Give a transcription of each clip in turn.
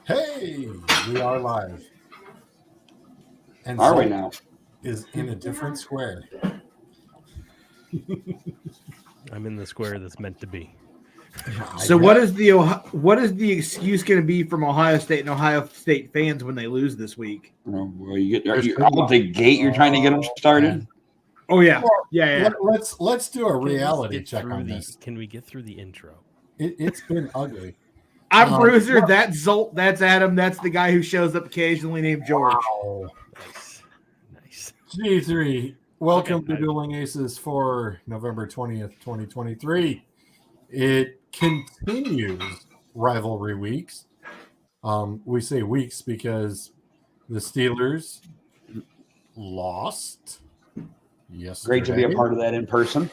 Hey, we are live. And Are we Salt now? is in a different square. I'm in the square that's meant to be. So what is the excuse going to be from Ohio State and Ohio State fans when they lose this week? Well, you get you're out the gate. You're trying to get them started. Oh yeah, Well, yeah. Let's do a reality check on the, this. Can we get through the intro? It's been ugly. I'm Bruiser. That's Zolt. That's Adam. That's the guy who shows up occasionally named George. Wow. Nice. G3, welcome to Dueling Aces for November 20th, 2023. It continues rivalry weeks. We say weeks because the Steelers lost yesterday. Great to be a part of that in person.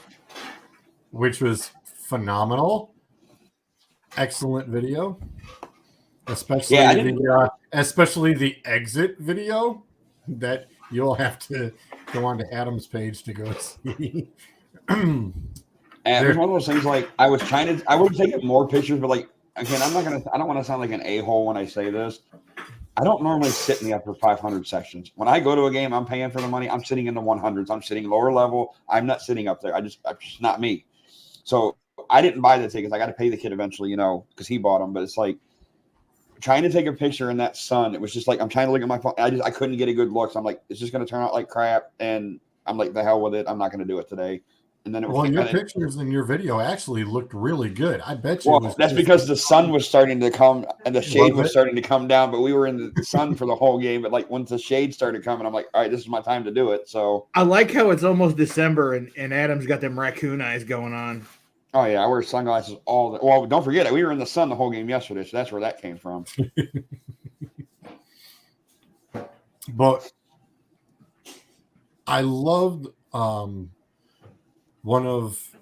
Which was phenomenal. Excellent video. Especially especially the exit video that you'll have to go on to Adam's page to go see. And it was one of those things like I would take more pictures, but like again, I don't want to sound like an a-hole when I say this. I don't normally sit in the upper 500 sections. When I go to a game, I'm paying for the money. I'm sitting in the 100s. I'm sitting lower level. I'm not sitting up there. I'm just not me. So I didn't buy the tickets. I got to pay the kid eventually, because he bought them. But it's like trying to take a picture in that sun. It was just like I'm trying to look at my phone. I couldn't get a good look. So I'm like, it's just going to turn out like crap. And I'm like, the hell with it. I'm not going to do it today. And then your pictures in your video actually looked really good. I bet you. Well, that's because the sun was starting to come and the shade was starting to come down. But we were in the sun for the whole game. But like once the shade started coming, I'm like, all right, this is my time to do it. So I like how it's almost December and Adam's got them raccoon eyes going on. Oh yeah, I wear sunglasses all the. Well, don't forget we were in the sun the whole game yesterday, so that's where that came from. But I loved one of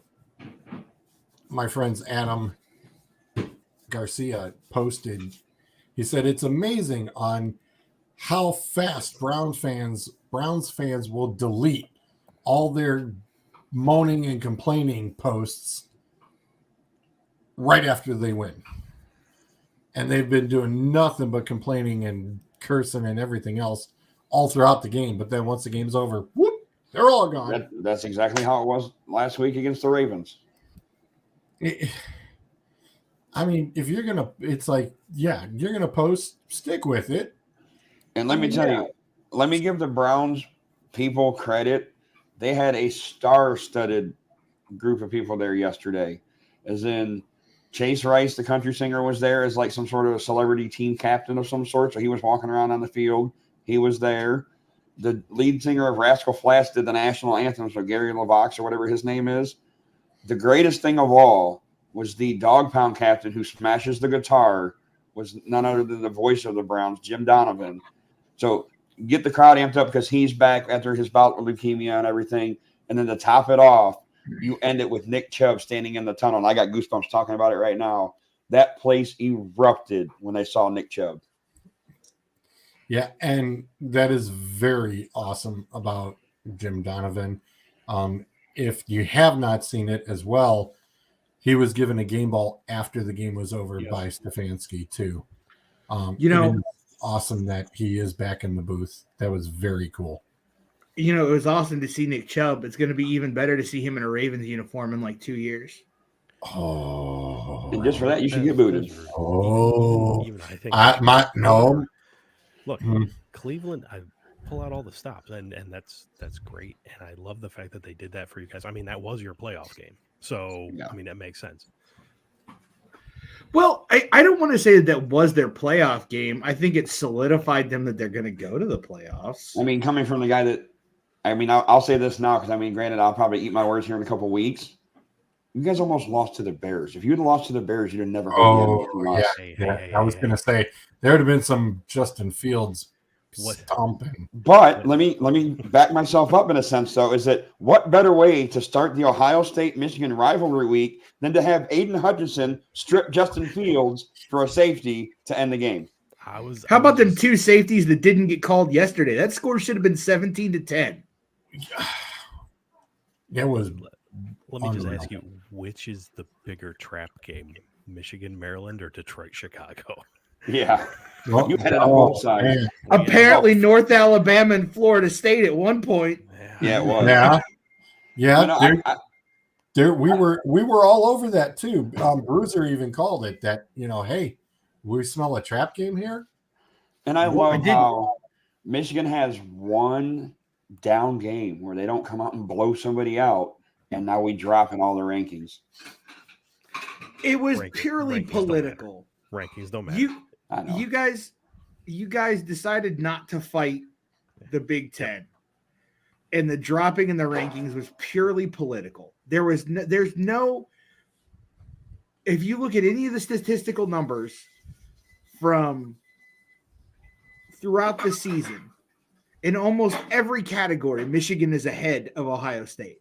my friends, Adam Garcia, posted. He said it's amazing on how fast Browns fans will delete all their moaning and complaining posts right after they win. And they've been doing nothing but complaining and cursing and everything else all throughout the game. But then once the game's over, whoop, they're all gone. That's exactly how it was last week against the Ravens. I mean, if you're going to, it's like, yeah, you're going to post, stick with it. And let me tell you, let me give the Browns people credit. They had a star-studded group of people there yesterday. As in, Chase Rice, the country singer, was there as like some sort of celebrity team captain of some sort. So he was walking around on the field. He was there. The lead singer of Rascal Flatts did the national anthem, so Gary LaVox or whatever his name is. The greatest thing of all was the dog pound captain who smashes the guitar was none other than the voice of the Browns, Jim Donovan. So get the crowd amped up because he's back after his bout with leukemia and everything. And then to top it off, you end it with Nick Chubb standing in the tunnel. And I got goosebumps talking about it right now. That place erupted when they saw Nick Chubb. Yeah, and that is very awesome about Jim Donovan. If you have not seen it as well, he was given a game ball after the game was over by Stefanski too. Awesome that he is back in the booth. That was very cool. It was awesome to see Nick Chubb. It's going to be even better to see him in a Ravens uniform in like 2 years. Oh, and just for that, you should get booted. Oh, even I think no. Look, Cleveland, I pull out all the stops, and that's great. And I love the fact that they did that for you guys. I mean, that was your playoff game. So, yeah. I mean, that makes sense. Well, I don't want to say that was their playoff game. I think it solidified them that they're going to go to the playoffs. I mean, coming from the guy that – I mean, I'll say this now because, I mean, granted, I'll probably eat my words here in a couple of weeks. You guys almost lost to the Bears. If you had lost to the Bears, you'd have never heard I was going to say there would have been some Justin Fields stomping. But let me back myself up in a sense, though, is that what better way to start the Ohio State-Michigan rivalry week than to have Aiden Hutchinson strip Justin Fields for a safety to end the game? How about them two safeties that didn't get called yesterday? That score should have been 17-10. It was. Let me just ask you, which is the bigger trap game, Michigan, Maryland, or Detroit, Chicago? Yeah. Well, You had it on both sides. man. Apparently, North Alabama and Florida State at one point. Yeah, it was. Yeah. No, We were all over that too. Bruiser even called it that, hey, we smell a trap game here. And I love how Michigan has one down game where they don't come out and blow somebody out, and now we drop in all the rankings. It was purely political. Rankings don't matter. You guys decided not to fight the Big Ten, and the dropping in the rankings was purely political. There's no. If you look at any of the statistical numbers from throughout the season, in almost every category, Michigan is ahead of Ohio State.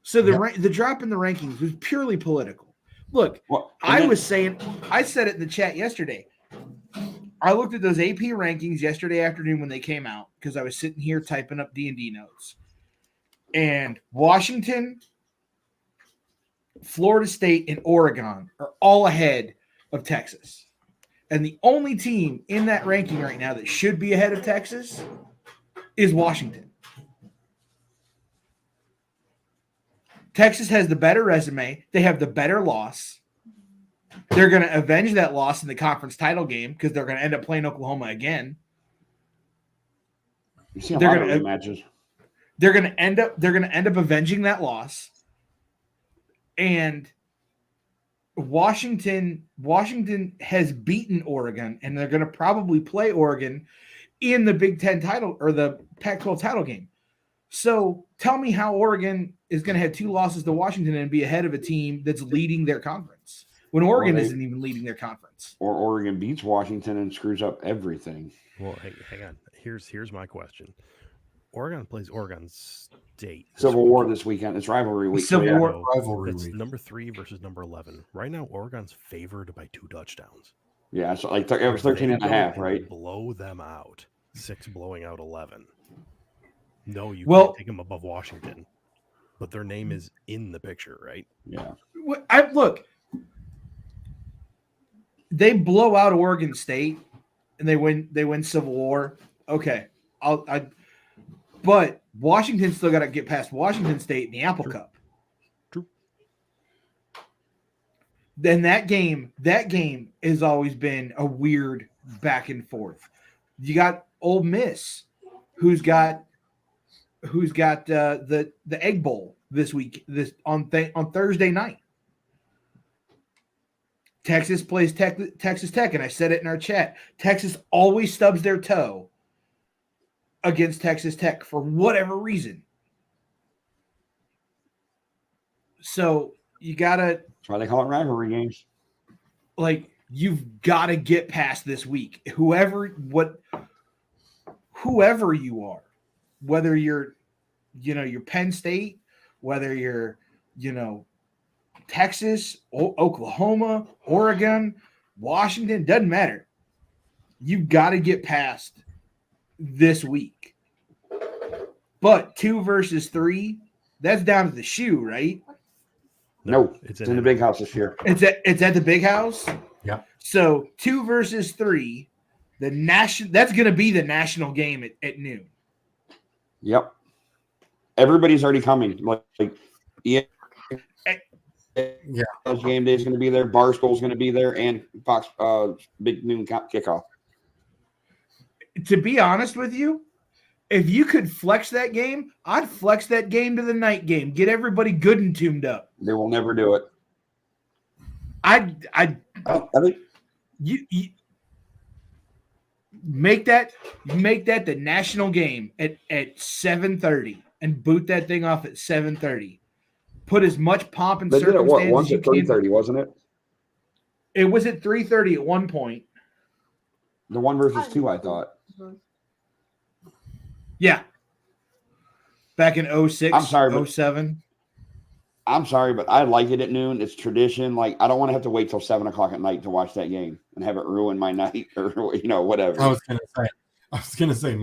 So the drop in the rankings was purely political. Look, I said it in the chat yesterday. I looked at those AP rankings yesterday afternoon when they came out because I was sitting here typing up D&D notes. And Washington, Florida State, and Oregon are all ahead of Texas. And the only team in that ranking right now that should be ahead of Texas is Washington. Texas has the better resume. They have the better loss. They're going to avenge that loss in the conference title game because they're going to end up playing Oklahoma again. You see a lot of matches. They're going to end up avenging that loss. And Washington has beaten Oregon, and they're going to probably play Oregon in the Big Ten title or the Pac-12 title game. So tell me how Oregon is going to have 2 losses to Washington and be ahead of a team that's leading their conference when Oregon isn't even leading their conference. Or Oregon beats Washington and screws up everything. Well, hang on. Here's my question. Oregon plays Oregon State. Civil War this weekend. It's rivalry week. Civil War rivalry week. It's number 3 versus number 11. Right now, Oregon's favored by 2 touchdowns. Yeah, so it was 13 and a half, right? Blow them out. 6 blowing out 11. No, you can't take them above Washington. But their name is in the picture, right? Yeah. Look, they blow out Oregon State and they win Civil War. Okay. But Washington still got to get past Washington State in the Apple Cup. True. Then that game has always been a weird back and forth. You got Ole Miss, who's got the Egg Bowl this week on Thursday night. Texas plays Texas Tech, and I said it in our chat. Texas always stubs their toe against Texas Tech for whatever reason. So you gotta. That's why they call it rivalry games. Like, you've got to get past this week. Whoever you are, whether you're Penn State, whether you're, Texas, Oklahoma, Oregon, Washington, doesn't matter. You've got to get past this week. But 2 versus 3, that's down to the shoe, right? No, it's in the big house this year. It's at the big house? Yeah. So 2 versus 3, that's going to be the national game at noon. Yep. Everybody's already coming. Yeah. Game Day is going to be there. Barstool's going to be there, and Fox big noon kickoff. To be honest with you, if you could flex that game, I'd flex that game to the night game. Get everybody good and tuned up. They will never do it. You make that the national game at 7:30 and boot that thing off at 7:30. Put as much pomp and circumstance. They did it once at 3:30, wasn't it? It was at 3:30 at one point. The 1 versus 2, I thought. Yeah. Back in 06, I'm sorry, 07. I'm sorry, but I like it at noon. It's tradition. Like, I don't want to have to wait till 7 o'clock at night to watch that game and have it ruin my night or whatever. I was gonna say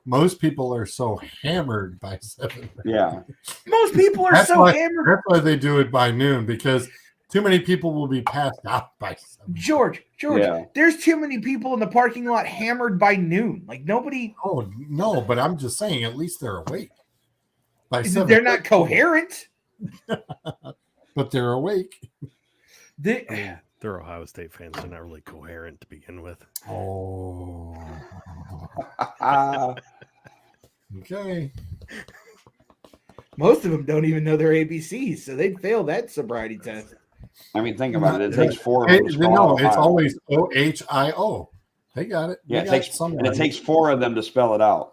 most people are so hammered by 7. Yeah. Most people are hammered. That's why they do it by noon, because Too many people will be passed out by some. George, Yeah. there's too many people in the parking lot hammered by noon. Like nobody. Oh no, but I'm just saying, at least they're awake. By They're not 7:30, coherent. but they're awake. I mean, they're Ohio State fans. They're not really coherent to begin with. Oh, okay. Most of them don't even know their ABCs, so they'd fail that sobriety test. I mean, think about it. It takes 4 of them to spell No, out it's Ohio. always OHIO. They got it. Yeah, They it got takes some and it right. takes 4 of them to spell it out.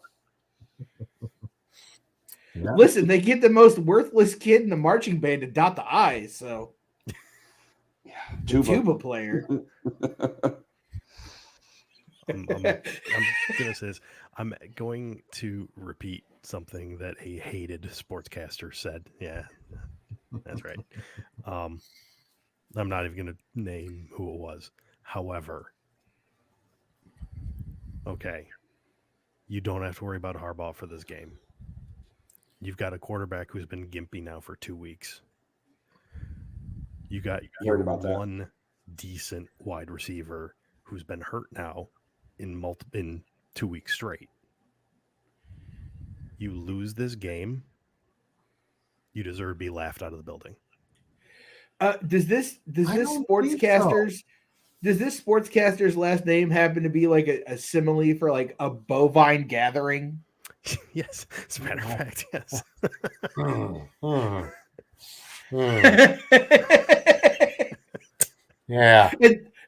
Yeah. Listen, they get the most worthless kid in the marching band to dot the I's, so tuba player. I'm gonna say this. I'm going to repeat something that a hated sportscaster said. Yeah, that's right. I'm not even going to name who it was. However, okay, you don't have to worry about Harbaugh for this game. You've got a quarterback who's been gimpy now for 2 weeks. You got your Heard about that. one decent wide receiver who's been hurt now in 2 weeks straight. You lose this game, you deserve to be laughed out of the building. Does this I don't think sportscaster's does this sportscaster's last name happen to be like a simile for like a bovine gathering? Yes, as a matter of fact, yes. Yeah.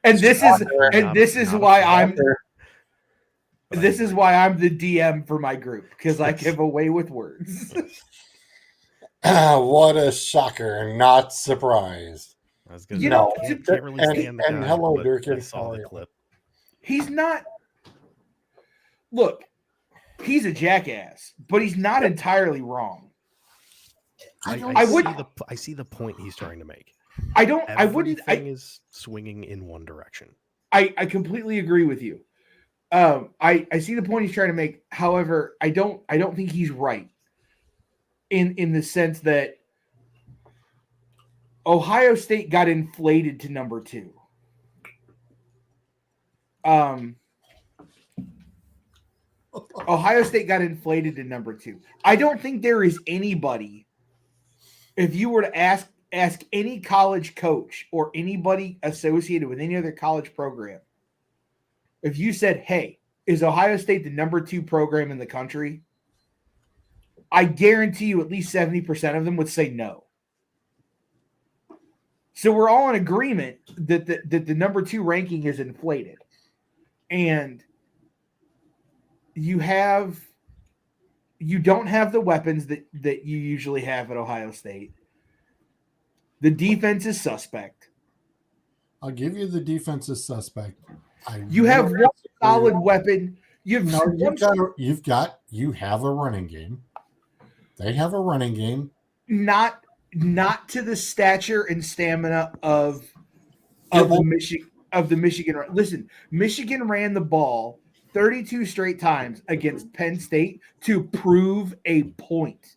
and this is why I'm But I this is agree. why I'm the DM for my group, because I give away with words. What a shocker. Not surprised. I was gonna You say, know, can't really and- stand the and guy, hello, but Durkin, I saw how are the you? clip. He's not. Look, he's a jackass, but he's not entirely wrong. I I see the point he's trying to make. I don't. I wouldn't. Everything is swinging in one direction. I completely agree with you. I see the point he's trying to make. However, I don't think he's right in the sense that Ohio State got inflated to number 2. Ohio State got inflated to number 2. I don't think there is anybody, if you were to ask any college coach or anybody associated with any other college program, if you said, hey, is Ohio State the number 2 program in the country? I guarantee you at least 70% of them would say no. So we're all in agreement that the number 2 ranking is inflated. And you don't have the weapons that you usually have at Ohio State. The defense is suspect. I'll give you the defense is suspect. You have one solid weapon. You have a running game. They have a running game. not to the stature and stamina of the Michigan. Listen, Michigan ran the ball 32 straight times against Penn State to prove a point.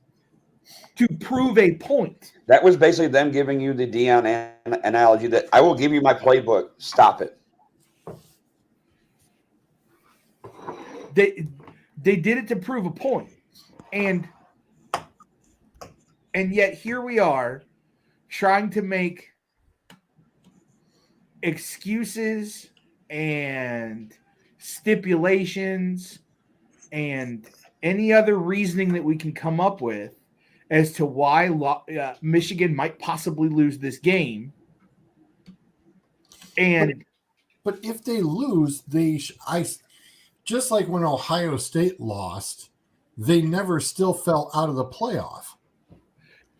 That was basically them giving you the Dion analogy that I will give you my playbook. Stop it. They did it to prove a point. And yet here we are trying to make excuses and stipulations and any other reasoning that we can come up with as to why Michigan might possibly lose this game. And But if they lose, just like when Ohio State lost, they never still fell out of the playoff.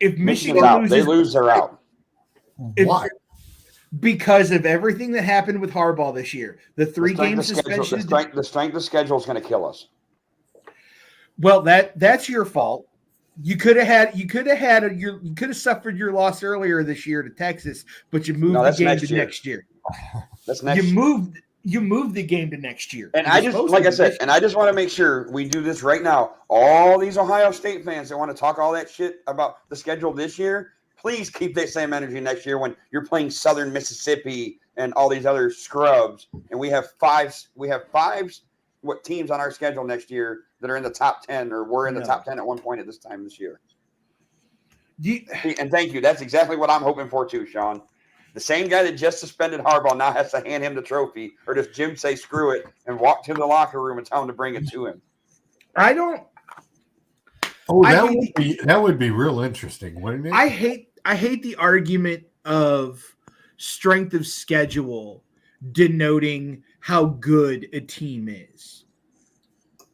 if Michigan's Michigan out. loses, They lose, they're out. Why? because of everything that happened with Harbaugh this year, the 3-game suspension. The strength of schedule is going to kill us. Well, that's your fault. You could have suffered your loss earlier this year to Texas, but you moved the game to next year. That's next year. You moved the game to next year. And I just want to make sure we do this right now. All these Ohio State fans that want to talk all that shit about the schedule this year, Please keep that same energy next year when you're playing Southern Mississippi and all these other scrubs, and we have five teams on our schedule next year that are in the top 10 or were in the top 10 at one point at this time this year. And thank you. That's exactly what I'm hoping for too, Sean. The same guy that just suspended Harbaugh now has to hand him the trophy, or does Jim say screw it and walk to the locker room and tell him to bring it to him? I don't. Oh, that would be real interesting, wouldn't it? I hate the argument of strength of schedule denoting how good a team is.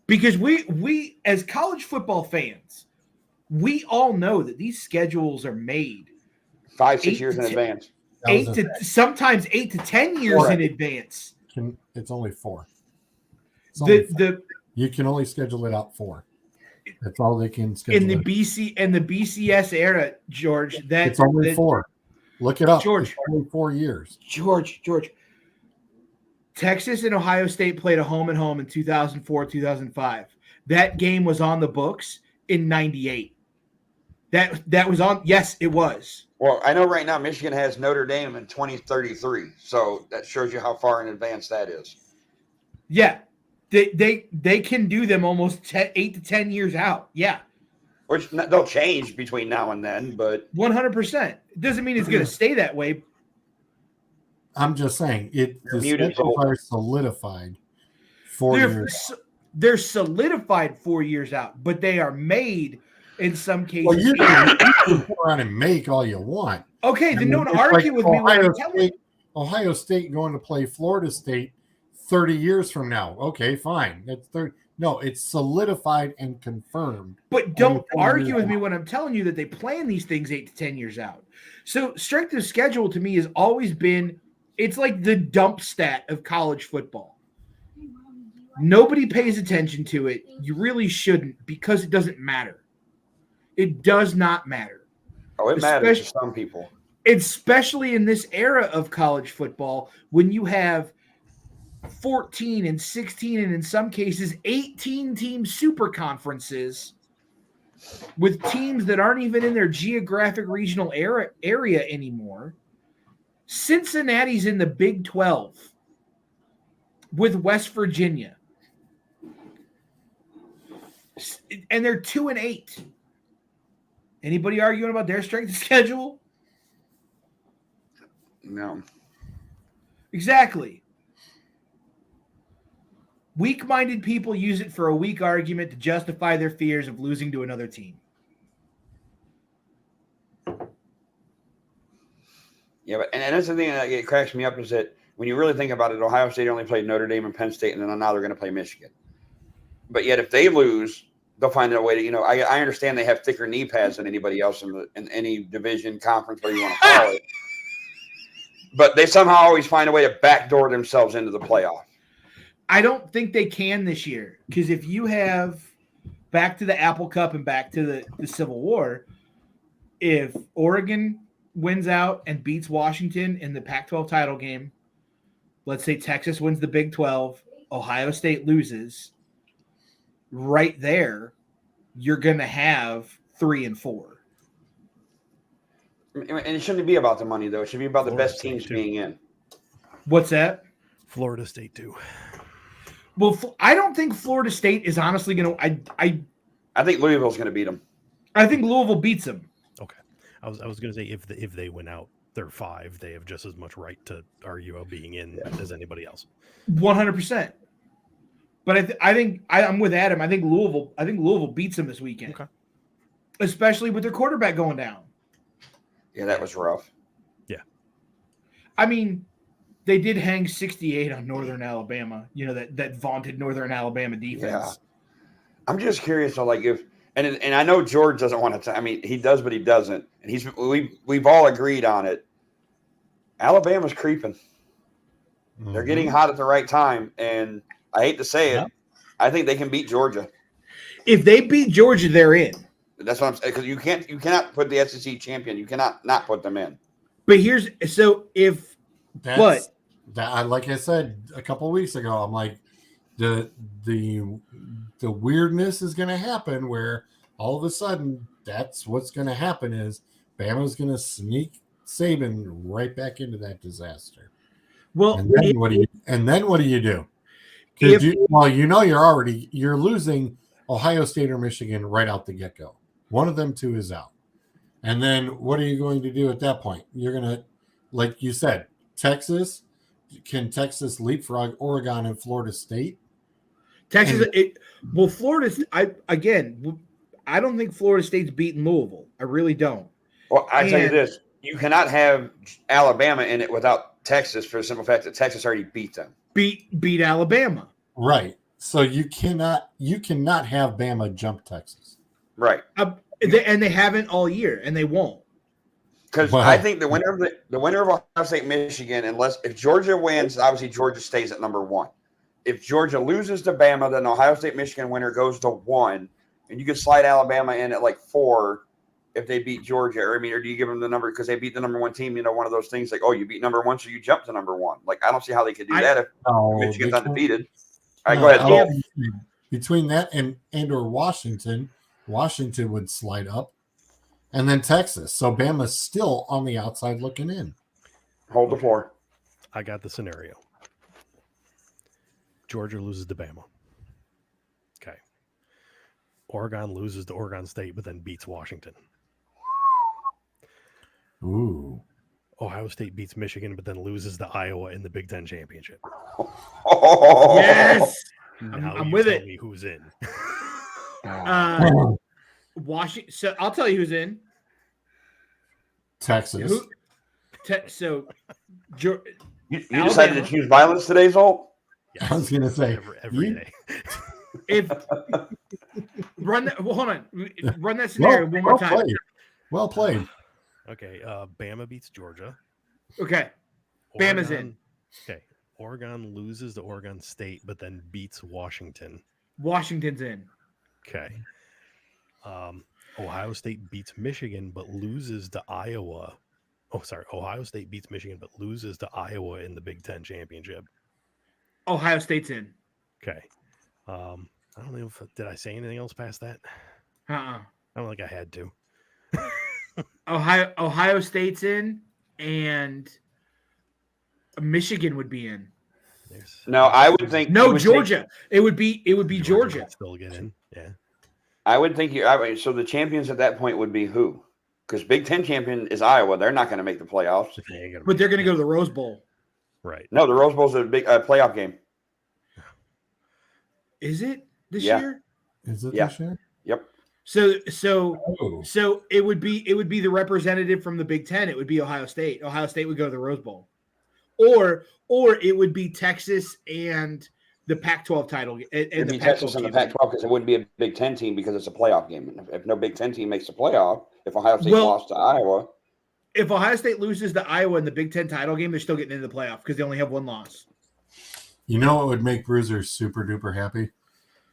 Because we as college football fans, we all know that these schedules are made 5-6 years in advance. Sometimes 8 to 10 years in advance. It's only 4. You can only schedule it out 4. That's all they can schedule. In the BCS era, George, it's only 4. Look it up. George, it's only 4 years. George. Texas and Ohio State played a home and home in 2004, 2005. That game was on the books in 98. That was on. Yes, it was. Well, I know right now Michigan has Notre Dame in 2033, so that shows you how far in advance that is. Yeah, they can do them almost 8 to 10 years out. Yeah, which they'll change between now and then, but 100%. It doesn't mean it's going to stay that way. I'm just saying the schedules are solidified 4 years. They're solidified 4 years out, but they are made in some cases. Well, you can go around and make all you want. Okay, then don't argue with me. Ohio State going to play Florida State 30 years from now. Okay, fine. That's 30. No, it's solidified and confirmed. But don't argue with me when I'm telling you that they plan these things 8 to 10 years out. So strength of schedule to me has always been, it's like the dump stat of college football. Nobody pays attention to it. You really shouldn't, because it doesn't matter. It does not matter. Oh, it matters to some people. Especially in this era of college football, when you have 14 and 16 and in some cases 18 team super conferences with teams that aren't even in their geographic regional area anymore. Cincinnati's in the Big 12 with West Virginia. And they're 2-8. Anybody arguing about their strength of schedule? No. Exactly. Weak-minded people use it for a weak argument to justify their fears of losing to another team. Yeah, but and that's the thing that cracks me up is that when you really think about it, Ohio State only played Notre Dame and Penn State, and then now they're going to play Michigan. But yet, if they lose, they'll find a way to, I understand they have thicker knee pads than anybody else in any division, conference, whatever you want to call it. But they somehow always find a way to backdoor themselves into the playoff. I don't think they can this year, because if you have back to the Apple Cup and back to the Civil War, if Oregon wins out and beats Washington in the Pac-12 title game, let's say Texas wins the Big 12, Ohio State loses, right there, you're going to have 3 and 4. And it shouldn't be about the money, though. It should be about the best teams being in. What's that? Florida State, too. Well, I don't think Florida State is honestly going to – I think Louisville's going to beat them. I think Louisville beats them. Okay. I was going to say if they win out, they're 5. They have just as much right to argue about being in as anybody else. 100%. But I'm with Adam. I think Louisville beats them this weekend. Okay. Especially with their quarterback going down. Yeah, that was rough. Yeah. I mean, they did hang 68 on Northern Alabama. That vaunted Northern Alabama defense. Yeah. I'm just curious, though, if and I know George doesn't want to. I mean, he does, but he doesn't. And we've all agreed on it. Alabama's creeping. Mm-hmm. They're getting hot at the right time, and I hate to say it, I think they can beat Georgia. If they beat Georgia, they're in. That's what I'm saying. Because you cannot put the SEC champion. You cannot not put them in. But like I said a couple of weeks ago, I'm like, the weirdness is going to happen where all of a sudden that's what's going to happen is Bama's going to sneak Saban right back into that disaster. Well, And then what do you do? Because you're losing Ohio State or Michigan right out the get-go. One of them two is out. And then what are you going to do at that point? You're going to, like you said, Texas. Can Texas leapfrog Oregon and Florida State? Texas. Florida. I don't think Florida State's beating Louisville. I really don't. Well, I tell you this: you cannot have Alabama in it without Texas, for the simple fact that Texas already beat them. Beat Alabama. Right. So you cannot have Bama jump Texas. Right. And they haven't all year, and they won't. Because I think the winner of Ohio State, Michigan, if Georgia wins, obviously Georgia stays at number 1. If Georgia loses to Bama, then Ohio State, Michigan winner goes to 1, and you could slide Alabama in at like 4 if they beat Georgia. Or do you give them the number because they beat the number 1 team? One of those things like, oh, you beat number 1, so you jump to number 1. Like, I don't see how they could do that if Michigan's undefeated. All right, go ahead. Between that and or Washington would slide up. And then Texas. So Bama's still on the outside looking in. Hold the floor. I got the scenario. Georgia loses to Bama. Okay. Oregon loses to Oregon State, but then beats Washington. Ooh. Ohio State beats Michigan, but then loses to Iowa in the Big Ten championship. Oh. Yes. Now I'm you with tell it. me who's in. Washington. So I'll tell you who's in. Texas. You decided to choose violence today, Zolt? Yes. I was going to say every day. If run that, hold on, run that scenario one more time. Well played. Okay, Bama beats Georgia. Okay, Bama's in. Okay, Oregon loses to Oregon State, but then beats Washington. Washington's in. Okay. Ohio State beats Michigan, but loses to Iowa. Oh, sorry. Ohio State beats Michigan, but loses to Iowa in the Big Ten championship. Ohio State's in. Okay. I don't know did I say anything else past that? I don't think I had to. Ohio State's in, and Michigan would be in. No, I would think Georgia. It would be Georgia. Would still get in. Yeah. I would think so the champions at that point would be who? Because Big Ten champion is Iowa. They're not going to make the playoffs. But they're going to go to the Rose Bowl. Right. No, the Rose Bowl's a big playoff game. Is it this year? Is it this year? Yep. So it would be the representative from the Big Ten. It would be Ohio State. Ohio State would go to the Rose Bowl, or it would be Texas and the Pac-12 title. It'd be Texas and the Pac-12 because it wouldn't be a Big Ten team because it's a playoff game. If no Big Ten team makes the playoff, if Ohio State lost to Iowa, if Ohio State loses to Iowa in the Big Ten title game, they're still getting into the playoff because they only have 1 loss. You know what would make Bruiser super duper happy?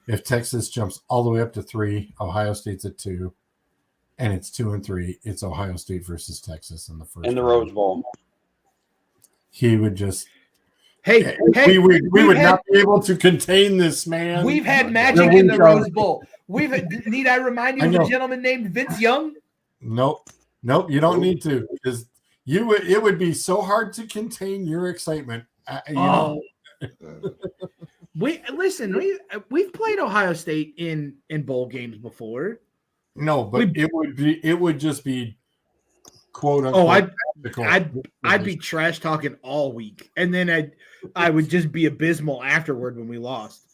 If Texas jumps all the way up to 3, Ohio State's at 2, and it's 2 and 3. It's Ohio State versus Texas in the first. In the Rose Bowl. He would just. Hey, we would not be able to contain this man. We've had magic in the Rose Bowl. Need I remind you of a gentleman named Vince Young? Nope. You don't need to, because it would be so hard to contain your excitement. We've played Ohio State in bowl games before. No, but it would just be quote unquote. I'd be trash talking all week, and then I would just be abysmal afterward when we lost.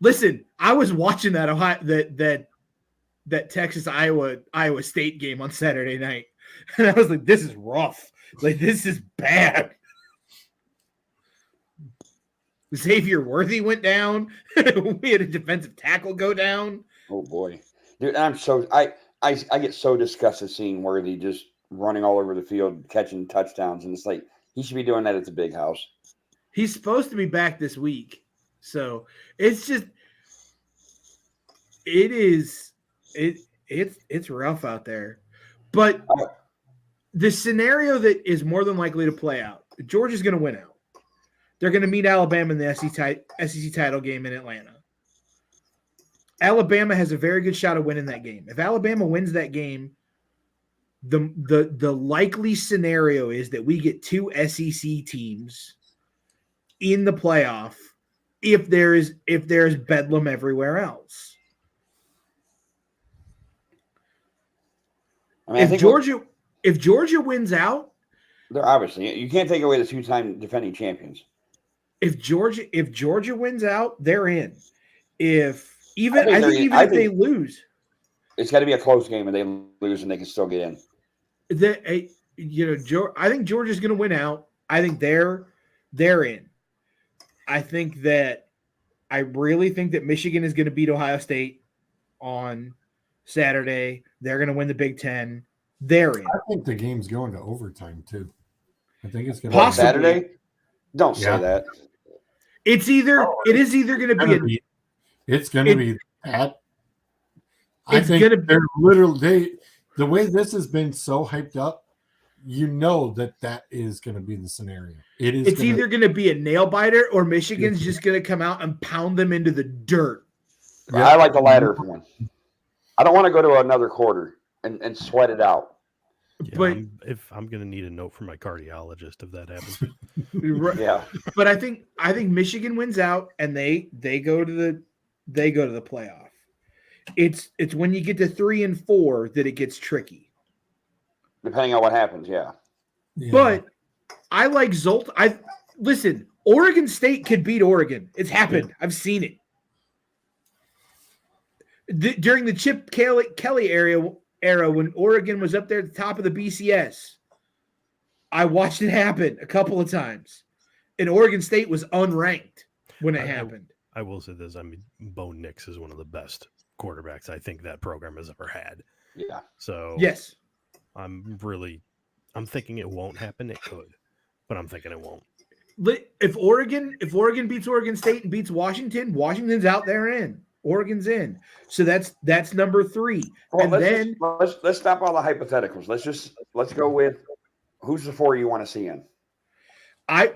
Listen, I was watching that Texas Iowa State game on Saturday night, and I was like, this is rough. Like, this is bad. Xavier Worthy went down. We had a defensive tackle go down. Oh boy, dude! I get so disgusted seeing Worthy just running all over the field, catching touchdowns, and it's like he should be doing that at the big house. He's supposed to be back this week, so it's rough out there. But the scenario that is more than likely to play out, Georgia's going to win out. They're going to meet Alabama in the SEC title game in Atlanta. Alabama has a very good shot of winning that game. If Alabama wins that game, the likely scenario is that we get 2 SEC teams in the playoff if there's bedlam everywhere else. I mean, If Georgia wins out, they're obviously, you can't take away the 2-time defending champions. If Georgia wins out, they're in. If they lose, it's got to be a close game, and they lose, and they can still get in. I think Georgia's going to win out. I think they're in. I really think that Michigan is going to beat Ohio State on Saturday. They're going to win the Big Ten. They're in. I think the game's going to overtime too. I think it's going to Saturday. Don't say that. It is either going to be. It's going to be that. I think they're literally the way this has been so hyped up. That is going to be the scenario. It's either going to be a nail biter or Michigan's just going to come out and pound them into the dirt. Yeah. I like the latter one. I don't want to go to another quarter and sweat it out. Yeah, but I'm going to need a note from my cardiologist if that happens. Yeah. But I think Michigan wins out and they go to the playoff. It's when you get to 3 and 4 that it gets tricky. Depending on what happens, yeah. But I like Zolt. Listen, Oregon State could beat Oregon. It's happened. I've seen it. During the Chip Kelly era when Oregon was up there at the top of the BCS, I watched it happen a couple of times. And Oregon State was unranked when it happened. I will say this. I mean, Bo Nix is one of the best quarterbacks I think that program has ever had. Yeah. So yes, I'm thinking it won't happen. It could, but I'm thinking it won't. If Oregon beats Oregon State and beats Washington, Washington's out there in. Oregon's in. So that's number 3. Well, let's stop all the hypotheticals. Let's go with who's the 4 you want to see in.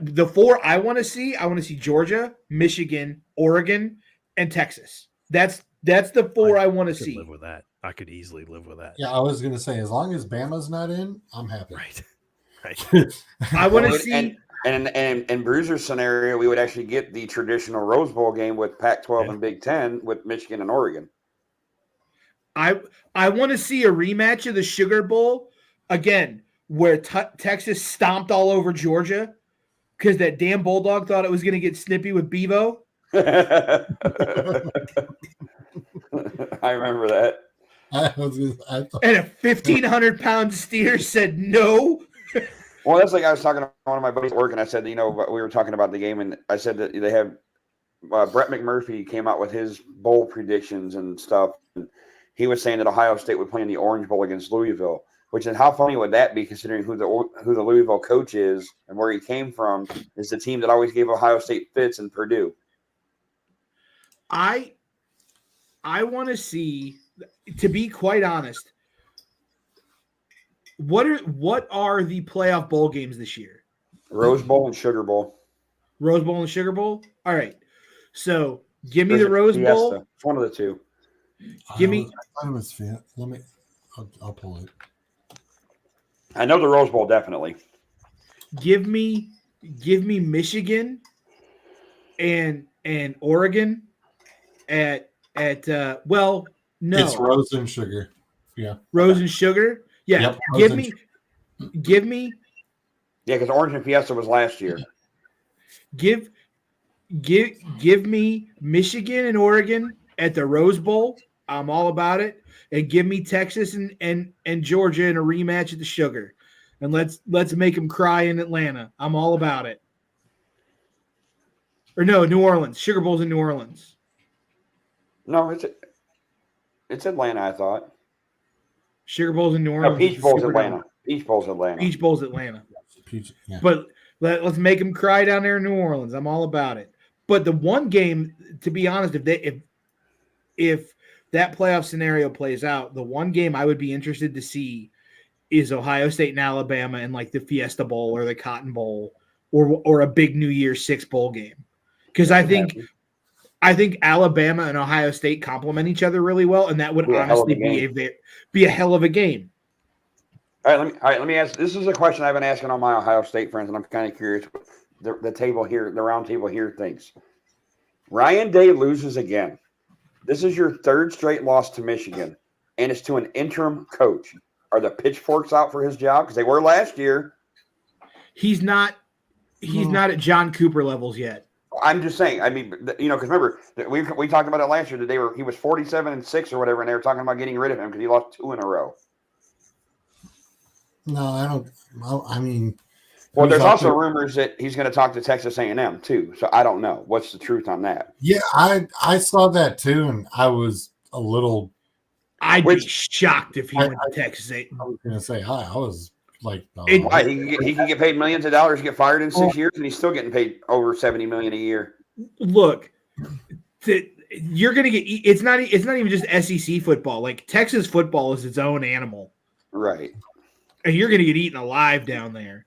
The 4 I want to see Georgia, Michigan, Oregon, and Texas. That's the 4 I want to see. Live with that. I could easily live with that. Yeah, I was going to say, as long as Bama's not in, I'm happy. Right. I want to see. And in Bruiser's scenario, we would actually get the traditional Rose Bowl game with Pac-12 and Big Ten with Michigan and Oregon. I want to see a rematch of the Sugar Bowl again, where Texas stomped all over Georgia because that damn Bulldog thought it was going to get snippy with Bevo. I remember that. And a 1,500-pound steer said no. Well, that's like I was talking to one of my buddies at work, and I said, we were talking about the game, and I said that they have Brett McMurphy came out with his bowl predictions and stuff. And he was saying that Ohio State would play in the Orange Bowl against Louisville, which is how funny would that be considering who the Louisville coach is and where he came from is the team that always gave Ohio State fits in Purdue. I want to see, to be quite honest, what are the playoff bowl games this year? Rose Bowl and Sugar Bowl. Rose Bowl and Sugar Bowl? All right. So give me the Rose Bowl. It's one of the 2. Give me. I'll pull it. I know the Rose Bowl definitely. Give me Michigan and Oregon at no. It's Rose and Sugar. Yeah. Rose and Sugar. Yeah. Yep, give me. Yeah, because Orange and Fiesta was last year. Give me Michigan and Oregon at the Rose Bowl. I'm all about it. And give me Texas and Georgia in a rematch at the Sugar. And let's make them cry in Atlanta. I'm all about it. Or no, New Orleans. Sugar Bowl's in New Orleans. No, it's Atlanta, I thought. Sugar Bowl's in New Orleans. No, Peach Bowl's Atlanta. Peach Bowl's Atlanta. Peach Bowl's Atlanta. Peach, yeah. But let's make them cry down there in New Orleans. I'm all about it. But the one game, to be honest, if that playoff scenario plays out, the one game I would be interested to see is Ohio State and Alabama in like the Fiesta Bowl or the Cotton Bowl or a big New Year's 6 bowl game. Because I think I think Alabama and Ohio State complement each other really well, and that would Be a hell of a honestly be a hell of a game. All right, let me ask. This is a question I've been asking all my Ohio State friends, and I'm kind of curious what the table here, the round table here thinks. Ryan Day loses again. This is your third straight loss to Michigan, and it's to an interim coach. Are the pitchforks out for his job? Because they were last year. He's not at John Cooper levels yet. I'm just saying. I mean, because remember we talked about it last year. That he was 47-6 or whatever, and they were talking about getting rid of him because he lost 2 in a row. No, I don't. Well, I mean, well, there's also rumors that he's going to talk to Texas A&M too. So I don't know what's the truth on that. Yeah, I saw that too, and I was a little. I'd be shocked if he went to Texas A&M. I was going to say hi. I was like, why he can get paid millions of dollars, get fired in 6 years, and he's still getting paid over $70 million a year. Look, you're going to get. It's not even just SEC football. Like Texas football is its own animal, right? And you're going to get eaten alive down there.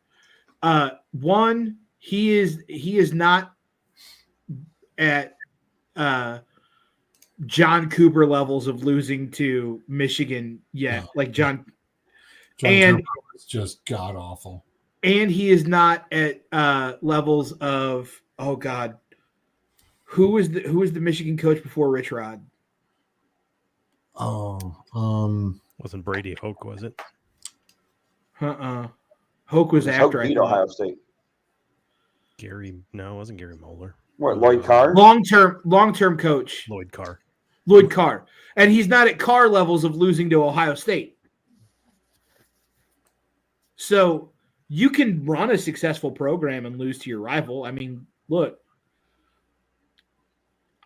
One, he is not at John Cooper levels of losing to Michigan yet. No. Like John Cooper is just god awful. And he is not at levels of, oh God, who was the Michigan coach before Rich Rod? Wasn't Brady Hoke, was it? Hoke was after Hoke beat Ohio State. It wasn't Gary Moeller. What, Lloyd Carr? Long-term coach. Lloyd Carr. And he's not at Carr levels of losing to Ohio State. So you can run a successful program and lose to your rival. I mean, look,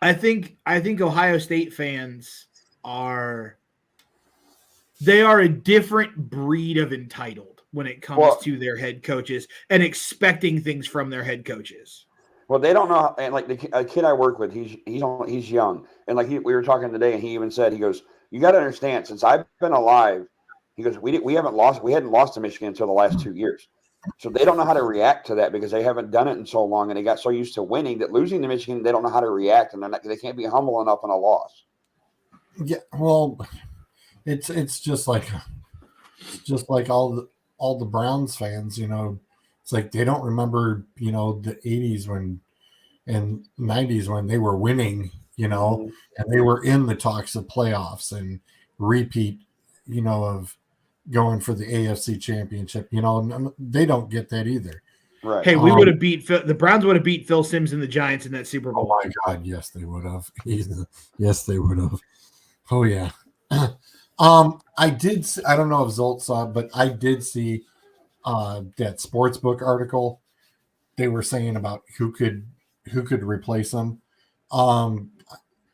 I think Ohio State fans are a different breed of entitled when it comes to their head coaches and expecting things from their head coaches. Well, they don't know. And like a kid I work with, he's young, and like we were talking today, and he even said, he goes, "You got to understand, since I've been alive," he goes, we hadn't lost to Michigan until the last 2 years, so they don't know how to react to that because they haven't done it in so long, and they got so used to winning that losing to Michigan, they don't know how to react, and they can't be humble enough on a loss. Yeah, well, it's just like all the Browns fans, it's like they don't remember, the 80s and 90s when they were winning, and they were in the talks of playoffs and repeat, of going for the AFC championship, they don't get that either. Right. Hey, we would have the Browns would have beat Phil Simms and the Giants in that Super Bowl. Oh my God. Yes, they would have. Yes, they would have. Oh yeah. I don't know if Zolt saw it, but I did see that sportsbook article. They were saying about who could replace him. I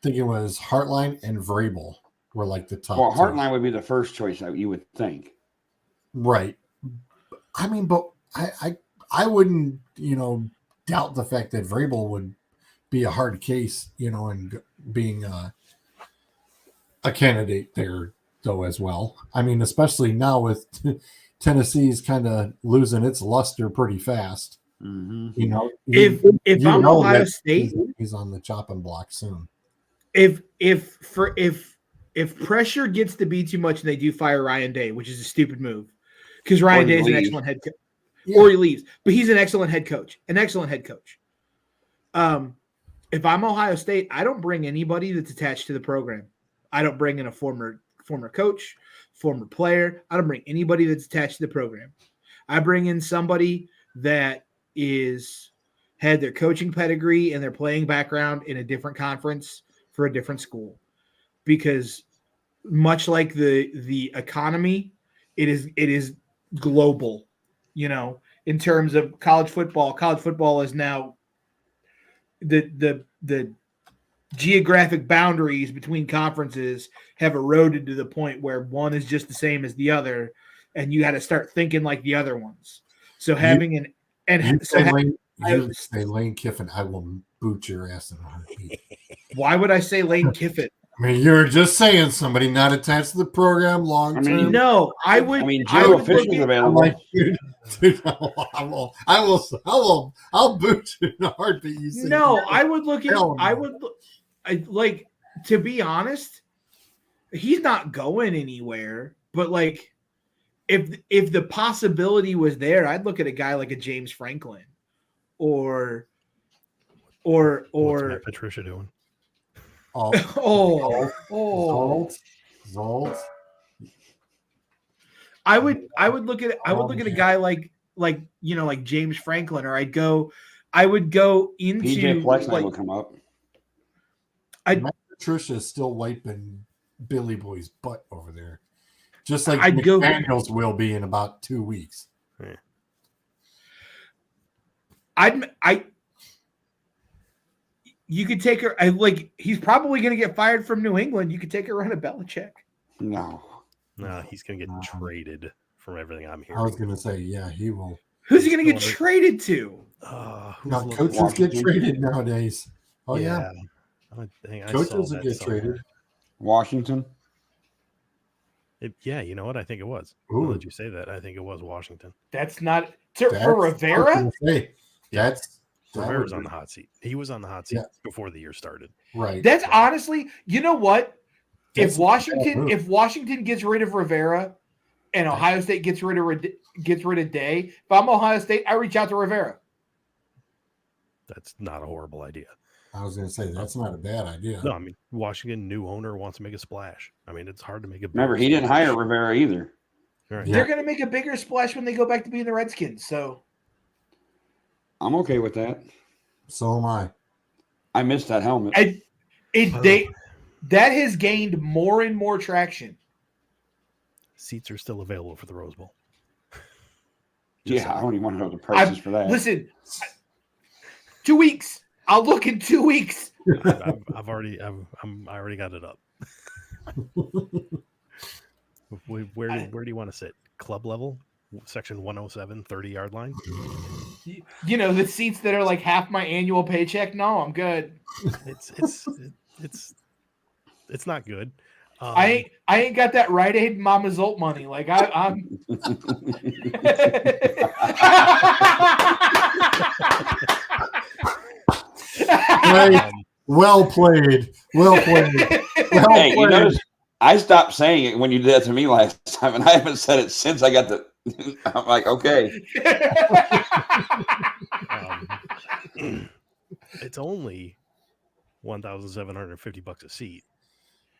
think it was Hartline and Vrabel were like the top. Well, Hartline would be the first choice, you would think. Right. I mean, but I wouldn't, doubt the fact that Vrabel would be a hard case, and being a candidate there though as well. I mean, especially now with Tennessee's kind of losing its luster pretty fast. Mm-hmm. If I'm Ohio State, he's on the chopping block soon. If pressure gets to be too much and they do fire Ryan Day, which is a stupid move, because Ryan Day is an excellent head coach, or he leaves, but he's an excellent head coach. If I'm Ohio State, I don't bring anybody that's attached to the program. I don't bring in a former coach, former player. I don't bring anybody that's attached to the program. I bring in somebody that had their coaching pedigree and their playing background in a different conference for a different school, because much like the economy, it is global, in terms of college football. College football is now the geographic boundaries between conferences have eroded to the point where one is just the same as the other, and you got to start thinking like the other ones. So having Lane Kiffin, I will boot your ass in a heartbeat. Why would I say Lane Kiffin? I mean, you're just saying somebody not attached to the program long term. No, I would. Jimbo Fisher's available. Like, dude, I'll boot you in a heartbeat. I would look at. like, to be honest, he's not going anywhere. But like, if the possibility was there, I'd look at a guy like a James Franklin, or What's Matt Patricia doing? Oh, Zolt. I would look at a guy like like James Franklin, or I would go into PJ Flex like will come up. Matt Patricia is still wiping Billy Boy's butt over there, just like I'd go- McDaniels will be in about 2 weeks. You could take her. He's probably going to get fired from New England. You could take her run a Belichick. No, he's gonna get traded from everything I'm hearing. I was going to say, yeah, he will. Who's he going to get traded to? Now, coaches get traded nowadays. Oh yeah, coaches will get traded. Washington. Yeah, you know what? I think it was. Ooh. Now that you say that, I think it was Washington. That's not for Rivera. Rivera's on the hot seat. He was on the hot seat before the year started. Right. That's honestly, you know what? That's If Washington gets rid of Rivera, and Ohio State gets rid of Day, if I'm Ohio State, I reach out to Rivera. That's not a horrible idea. I was going to say that's not a bad idea. No, I mean Washington, new owner wants to make a splash. I mean, it's hard to make a. Remember, he didn't hire Rivera either. Right. They're going to make a bigger splash when they go back to being the Redskins. So I'm okay with that. So am I. I missed that helmet. That has gained more and more traction. Seats are still available for the Rose Bowl. Yeah, I don't even want to know the prices for that. Listen, 2 weeks. I'll look in 2 weeks. I already got it up. Where do you want to sit? Club level, section 107, 30-yard line. You know, the seats that are like half my annual paycheck. No, I'm good. It's not good. I ain't got that Rite Aid Mama Zolt money. Like I'm. Well played. Hey, you notice I stopped saying it when you did that to me last time, and I haven't said it since I got the. I'm like, okay. It's only $1,750 a seat.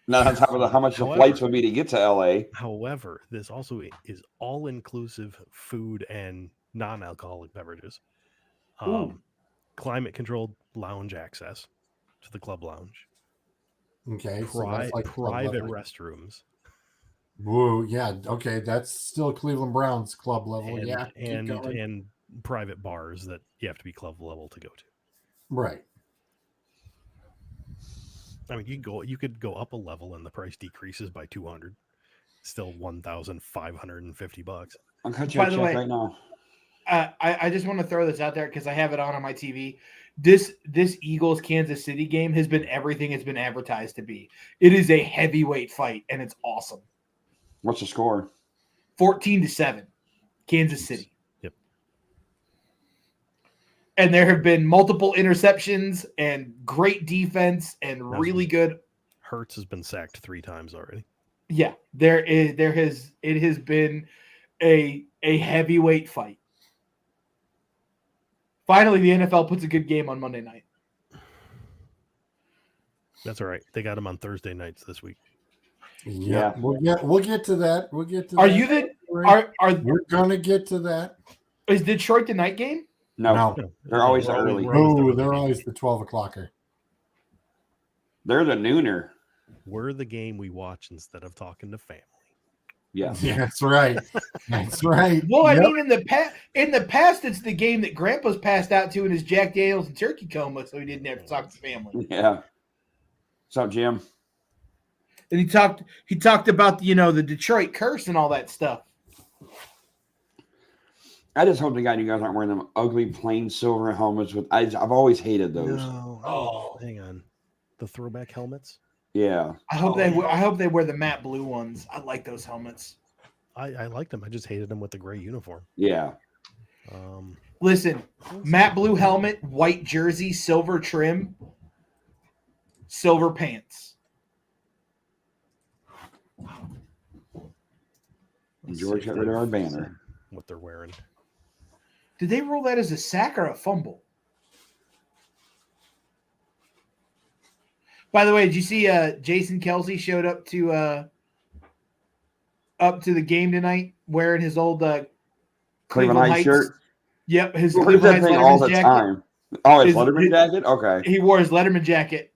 Not on top of how much the flights would be to get to LA. However, this also is all-inclusive food and non-alcoholic beverages. Climate-controlled lounge access to the club lounge. Okay. Private restrooms. Whoa, yeah. Okay, that's still Cleveland Browns club level. And private bars that you have to be club level to go to. Right. I mean, you could go up a level and the price decreases by $200. Still $1,550. I'll cut you a check right now. I just want to throw this out there because I have it on my TV. This Eagles Kansas City game has been everything it's been advertised to be. It is a heavyweight fight and it's awesome. What's the score? 14-7, Kansas City. Yep. And there have been multiple interceptions and great defense and really good. Hurts has been sacked 3 times already. Yeah, it has been a heavyweight fight. Finally, the NFL puts a good game on Monday night. That's all right. They got them on Thursday nights this week. Yeah. We'll get to that. We're gonna get to that. Is Detroit the night game? No. They're always early. They're always the 12 o'clocker. They're the nooner. We're the game we watch instead of talking to family. Yeah. That's right. That's right. Well, I mean, in the past, it's the game that Grandpa's passed out to in his Jack Daniels and turkey coma, so he didn't have to talk to family. Yeah. What's up, Jim? And he talked about the Detroit curse and all that stuff. I just hope to God you guys aren't wearing them ugly plain silver helmets with. I've always hated those. No. Hang on. The throwback helmets. Yeah. I hope they wear the matte blue ones. I like those helmets. I liked them. I just hated them with the gray uniform. Yeah. Listen, matte blue helmet, white jersey, silver trim. silver pants. Let's George see if got rid of our they've banner. said what they're wearing. Did they roll that as a sack or a fumble? By the way, did you see Jason Kelsey showed up to the game tonight wearing his old Cleveland Heights shirt. Yep, his He wears Cleveland that Heights thing all Letterman's the jacket. time. Oh, his His- Letterman his- jacket? Okay. He wore his Letterman jacket.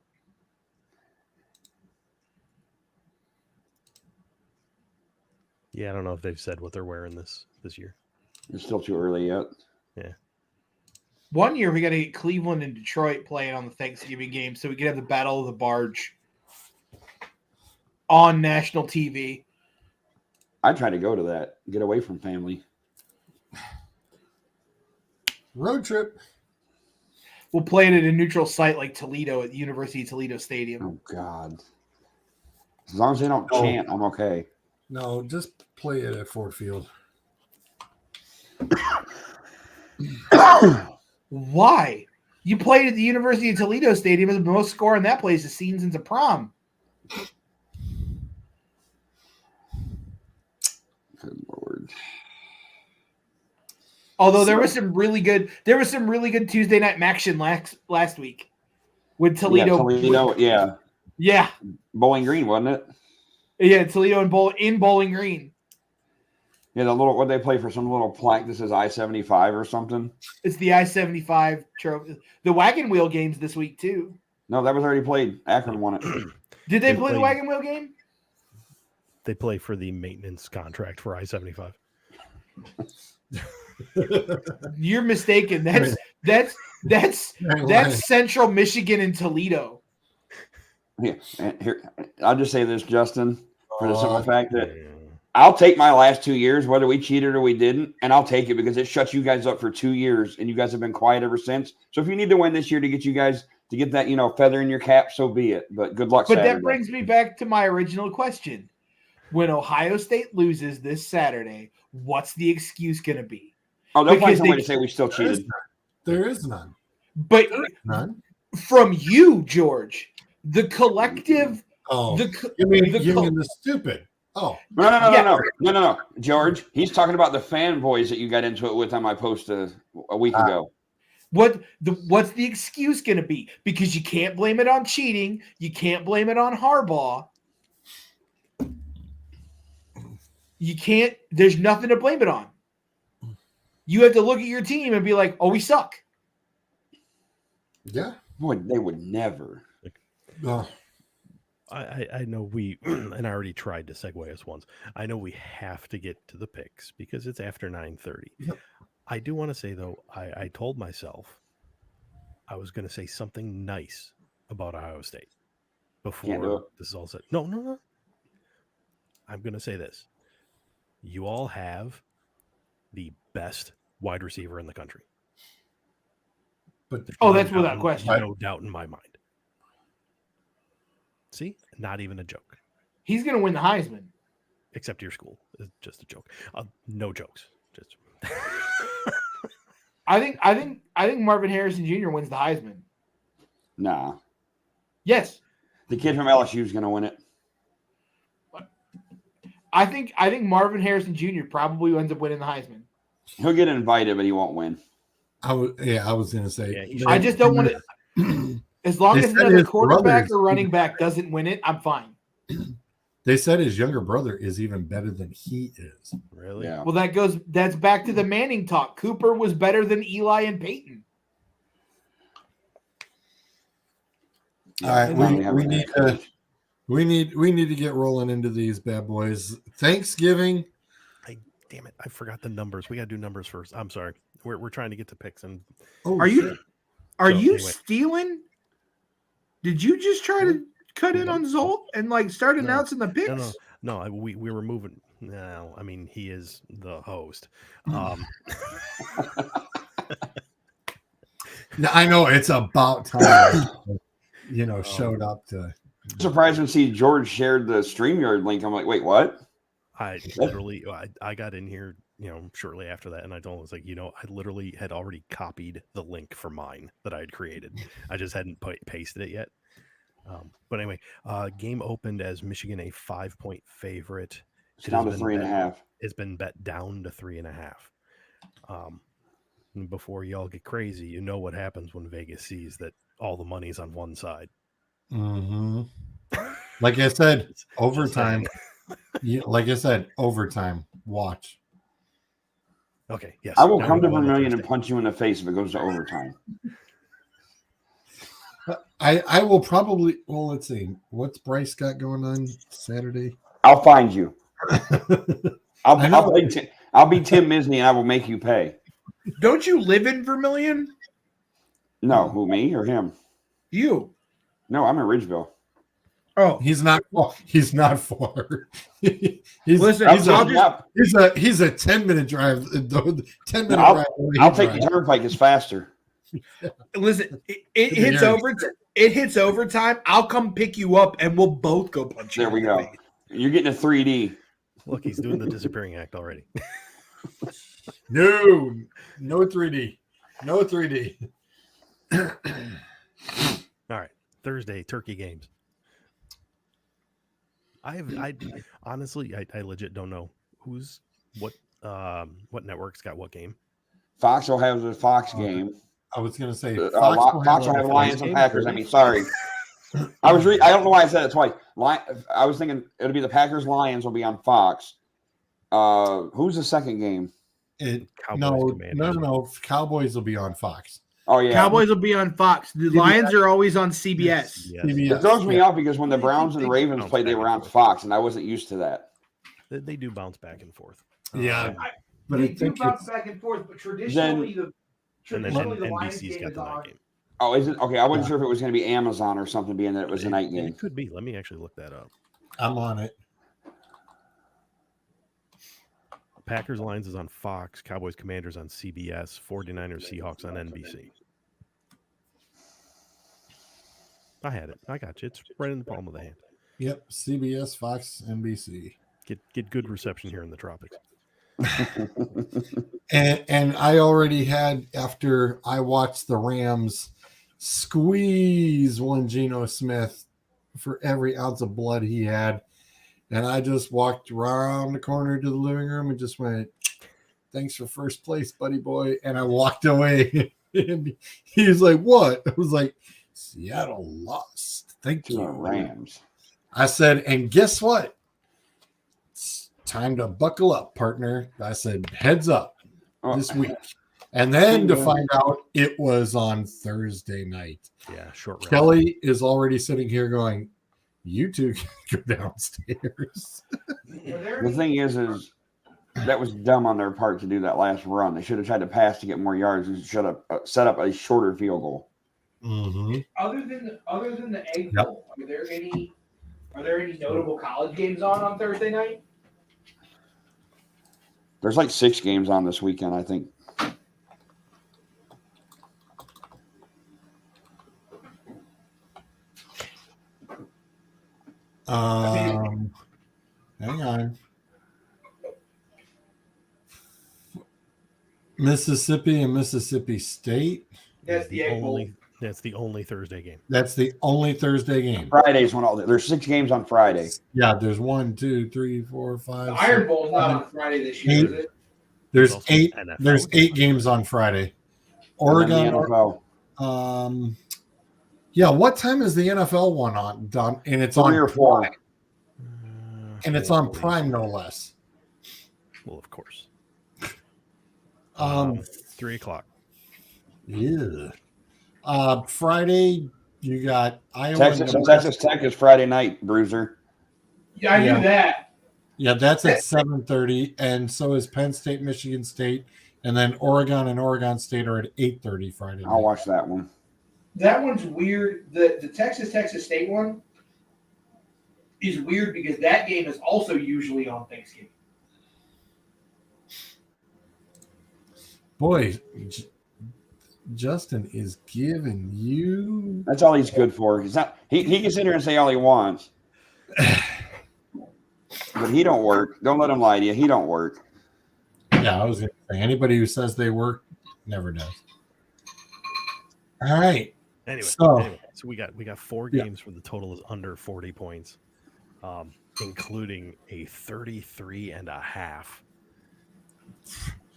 Yeah, I don't know if they've said what they're wearing this year. It's still too early yet. One year we got to get Cleveland and Detroit playing on the Thanksgiving game so we could have the Battle of the Barge on national TV. I try to go to that. Get away from family. Road trip. We'll play it at a neutral site like Toledo at the University of Toledo Stadium. Oh God. As long as they don't Oh. chant, I'm okay. No, just play it at Ford Field. Why? You played at the University of Toledo Stadium as the most score in that place is seen since a prom. Good Lord. Although there was some really good Tuesday night action last week with Toledo. Yeah. Yeah. Bowling Green, wasn't it? Yeah, Toledo in Bowling Green. Yeah, the little what they play for some little plaque that says I-75 or something. It's the I-75 trophy. The wagon wheel games this week too. No, that was already played. Akron won it. Did they They play the played- wagon wheel game? They play for the maintenance contract for I-75. You're mistaken. That's Central Michigan and Toledo. Yeah, and here I'll just say this, Justin, for the simple fact that Yeah. I'll take my last 2 years, whether we cheated or we didn't, and I'll take it because it shuts you guys up for 2 years, and you guys have been quiet ever since. So if you need to win this year to get you guys to get that, feather in your cap, so be it. But good luck. But Saturday. that brings me back to my original question. When Ohio State loses this Saturday, what's the excuse going to be? Oh, they'll find because some way they- to say we still cheated. There is none. But None. from you, George, the collective, Oh, the you mean the the stupid? Oh, No. George, he's talking about the fanboys that you got into it with on my post a week ago. what's the excuse going to be? Because you can't blame it on cheating. You can't blame it on Harbaugh. You can't. There's nothing to blame it on. You have to look at your team and be like, "Oh, we suck." yeah. Boy, they would never. Oh, I know we, and I already tried to segue us once. I know we have to get to the picks because it's after 9:30. Yep. I do want to say though, I told myself I was going to say something nice about Ohio State Can't do before it. this is all said. No. I'm going to say this. You all have the best wide receiver in the country. but Oh, that's without question. No doubt in my mind. See, not even a joke. He's going to win the Heisman. Except your school. It's just a joke. No jokes. Just I think Marvin Harrison Jr. wins the Heisman. Nah. Yes, The kid from LSU is going to win it. I think Marvin Harrison Jr. probably ends up winning the Heisman. He'll get invited, but he won't win. I was going to say. Yeah, he I just don't want it. As long They as said another his quarterback brothers- or running back doesn't win it, I'm fine. They said his younger brother is even better than he is. really. Yeah. Well, that's back to the Manning talk. Cooper was better than Eli and Peyton. All right, Now we have a need head coach. we need to get rolling into these bad boys. Thanksgiving. Damn it! I forgot the numbers. We got to do numbers first. I'm sorry. We're trying to get to picks and Oh, Are you shit. are So, you anyway. stealing? Did you just try to cut in on Zolt and start No. announcing the picks? no. We were moving. No, I mean he is the host. No, I know it's about time. Showed up to. I'm surprised when see George shared the StreamYard link. I'm like, wait, what? I literally I got in here, shortly after that, and I told him, I was like, I literally had already copied the link for mine that I had created. I just hadn't pasted it yet. But anyway, game opened as Michigan a 5-point favorite. It's down to 3.5. It's been bet down to 3.5. And before y'all get crazy, you know what happens when Vegas sees that all the money's on one side. Mm-hmm. Like I said, overtime. Like I said, overtime. Watch. Okay, yes. I will come to Vermilion and punch you in the face if it goes to overtime. I will probably. Well, let's see. What's Bryce got going on Saturday? I'll find you. I'll be Tim Misney and I will make you pay. Don't you live in Vermilion? No, who, me or him? You. No, I'm in Ridgeville. Oh, He's not. He's not far. Listen, he's a 10-minute drive. 10-minute drive. I'll take the turnpike. It's faster. Listen, it hits over. It hits overtime. I'll come pick you up, and we'll both go punch you. There we go. You're getting a 3D. Look, he's doing the disappearing act already. No 3D. No 3D. All right, Thursday turkey games. I honestly legit don't know what network's got what game. Fox will have the Fox game. I was going to say Fox will have Lions and Packers. I mean, sorry. I don't know why I said it twice. I was thinking it'll be the Packers Lions will be on Fox. Who's the second game? No. Cowboys will be on Fox. Oh yeah, Cowboys will be on Fox. The Lions are always on CBS. CBS. It throws me off because when the Browns and Ravens played, they were on Fox, and I wasn't used to that. They do bounce back and forth. Yeah, but They do bounce back and forth, but traditionally the Lions NBC's game got is the night on. game. Oh, is it? Okay, I wasn't sure if it was going to be Amazon or something, being that it was a night game. It could be. Let me actually look that up. I'm on it. Packers Lions is on Fox. Cowboys Commanders on CBS. 49ers Seahawks on NBC. I had it. I got you. It's right in the palm of the hand. Yep. CBS, Fox, NBC. Get good reception here in the tropics. And I already had, after I watched the Rams squeeze one Geno Smith for every ounce of blood he had, and I just walked around the corner to the living room and just went, "Thanks for first place, buddy boy," and I walked away. And he was like, "What?" I was like, "Seattle lost. Thank you, Rams." I said, and guess what? It's time to buckle up, partner. I said, heads up this week. And then to find out it was on Thursday night. Yeah, short. Kelly is already sitting here going, "You two can go downstairs." The thing is that was dumb on their part to do that last run. They should have tried to pass to get more yards. They should have set up a shorter field goal. Mm-hmm. Other than the Egg Bowl, are there any notable college games on Thursday night? There's like 6 games on this weekend, I think. Hang on. Mississippi and Mississippi State. That's the Egg Bowl. That's the only Thursday game. That's the only Thursday game. Friday's when there's 6 games on Friday. Yeah, there's 1, 2, 3, 4, 5. The Iron Bowl's not on Friday this year, is it? There's 8. There's 8 games on Friday. Oregon. Yeah. What time is the NFL one on? Done, and it's 3 on or 4. And it's on Prime, no less. Well, of course. 3 o'clock. Yeah. Friday, you got Iowa. Texas Tech is Friday night, Bruiser. Yeah, I knew that. Yeah, that's at 7:30, and so is Penn State, Michigan State, and then Oregon and Oregon State are at 8:30 Friday night. I'll watch that one. That one's weird. The Texas State one is weird because that game is also usually on Thanksgiving. Boy, Justin is giving you. That's all he's good for. He's not. He can sit here and say all he wants, but he don't work. Don't let him lie to you. He don't work. Yeah, I was going to say, anybody who says they work never does. All right. Anyway, So- so we got 4 Yeah. games where the total is under 40 points, including a 33.5.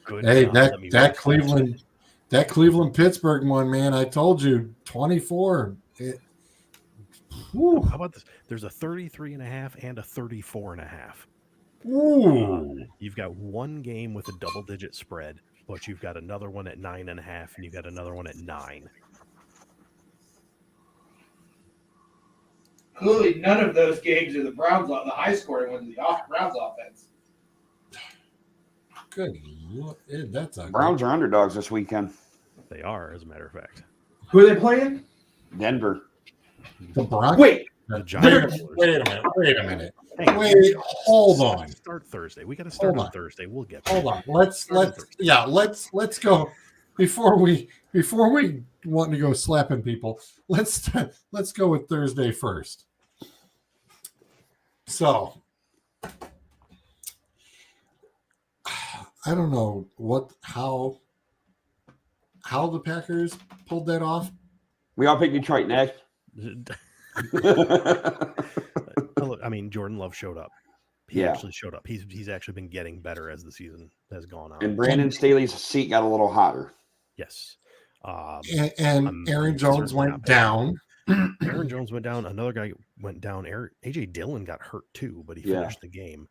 Good. Hey, God, let me that watch Cleveland Pittsburgh one, man. I told you, 24. Whew. How about this? There's a 33.5 and a 34.5. Ooh. You've got one game with a double-digit spread, but you've got another one at 9.5, and you've got another one at 9. Clearly, none of those games are the Browns, the high scoring ones, the Browns offense. Good. Lord. That's a Browns are underdogs this weekend. They are, as a matter of fact. Who are they playing? Denver. The Broncos. Wait, The Wait Giants. a minute. Hey, Wait, hold on. Start Thursday. We got to start Hold on Thursday. We'll get Hold there. on. Let's go before we want to go slapping people. Let's go with Thursday first. So I don't know how the Packers pulled that off. We all picked Detroit next. Look, I mean, Jordan Love showed up. He Yeah. actually showed up. He's actually been getting better as the season has gone on. And Brandon Staley's seat got a little hotter. Yes. And Aaron Jones certainly went not bad. down. Aaron Jones went down. Another guy went down. AJ Dillon got hurt too, but he finished the game.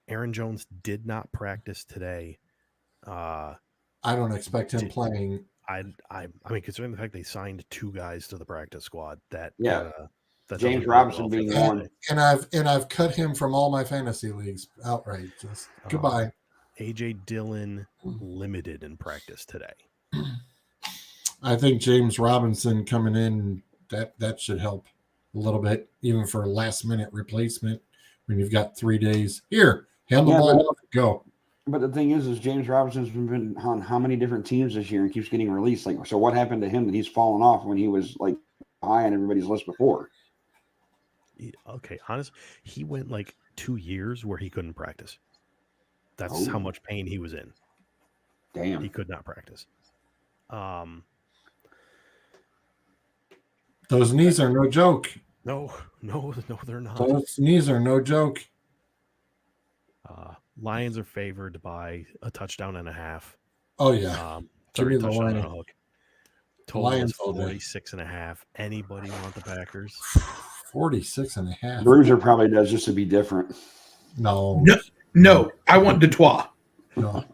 Aaron Jones did not practice today. I don't expect him playing. I mean, considering the fact they signed 2 guys to the practice squad, that that James doesn't bode Robinson well for being them. one. And I've cut him from all my fantasy leagues outright. Just goodbye. AJ Dillon limited in practice today. I think James Robinson coming in, that should help a little bit, even for a last minute replacement when you've got 3 days. Here, hand the ball off, go. But the thing is James Robinson's been on how many different teams this year and keeps getting released? Like, so what happened to him that he's fallen off when he was like high on everybody's list before? Okay, honest, he went like 2 years where he couldn't practice. That's how much pain he was in. Damn. He could not practice. Those knees are no joke. No, they're not. Those knees are no joke. Lions are favored by a touchdown and a half. Oh yeah. Give me the touchdown and a Lions. hook. Total Lions is all day. 46.5. Anybody want the Packers? 46.5. Bruiser probably does just to be different. No. no, I want Detroit. No.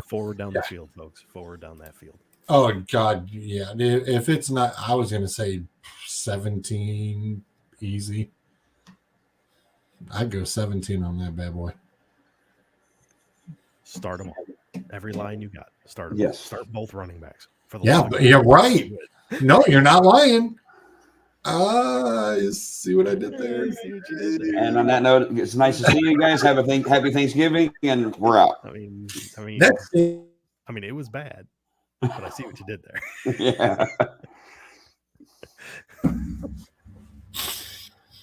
Forward down the field, folks. Forward down that field. Oh God, yeah. If it's not, I was gonna say 17 easy. I'd go 17 on that bad boy. Start them all. Every line you got. Start them. Yes. Start both running backs. For the Yeah, love of but God. you're right. No, you're not lying. You see what I did there? See what you did there. And on that note, it's nice to see you guys. Have a happy Thanksgiving, and we're out. I mean, That's it. it was bad, but I see what you did there. Yeah.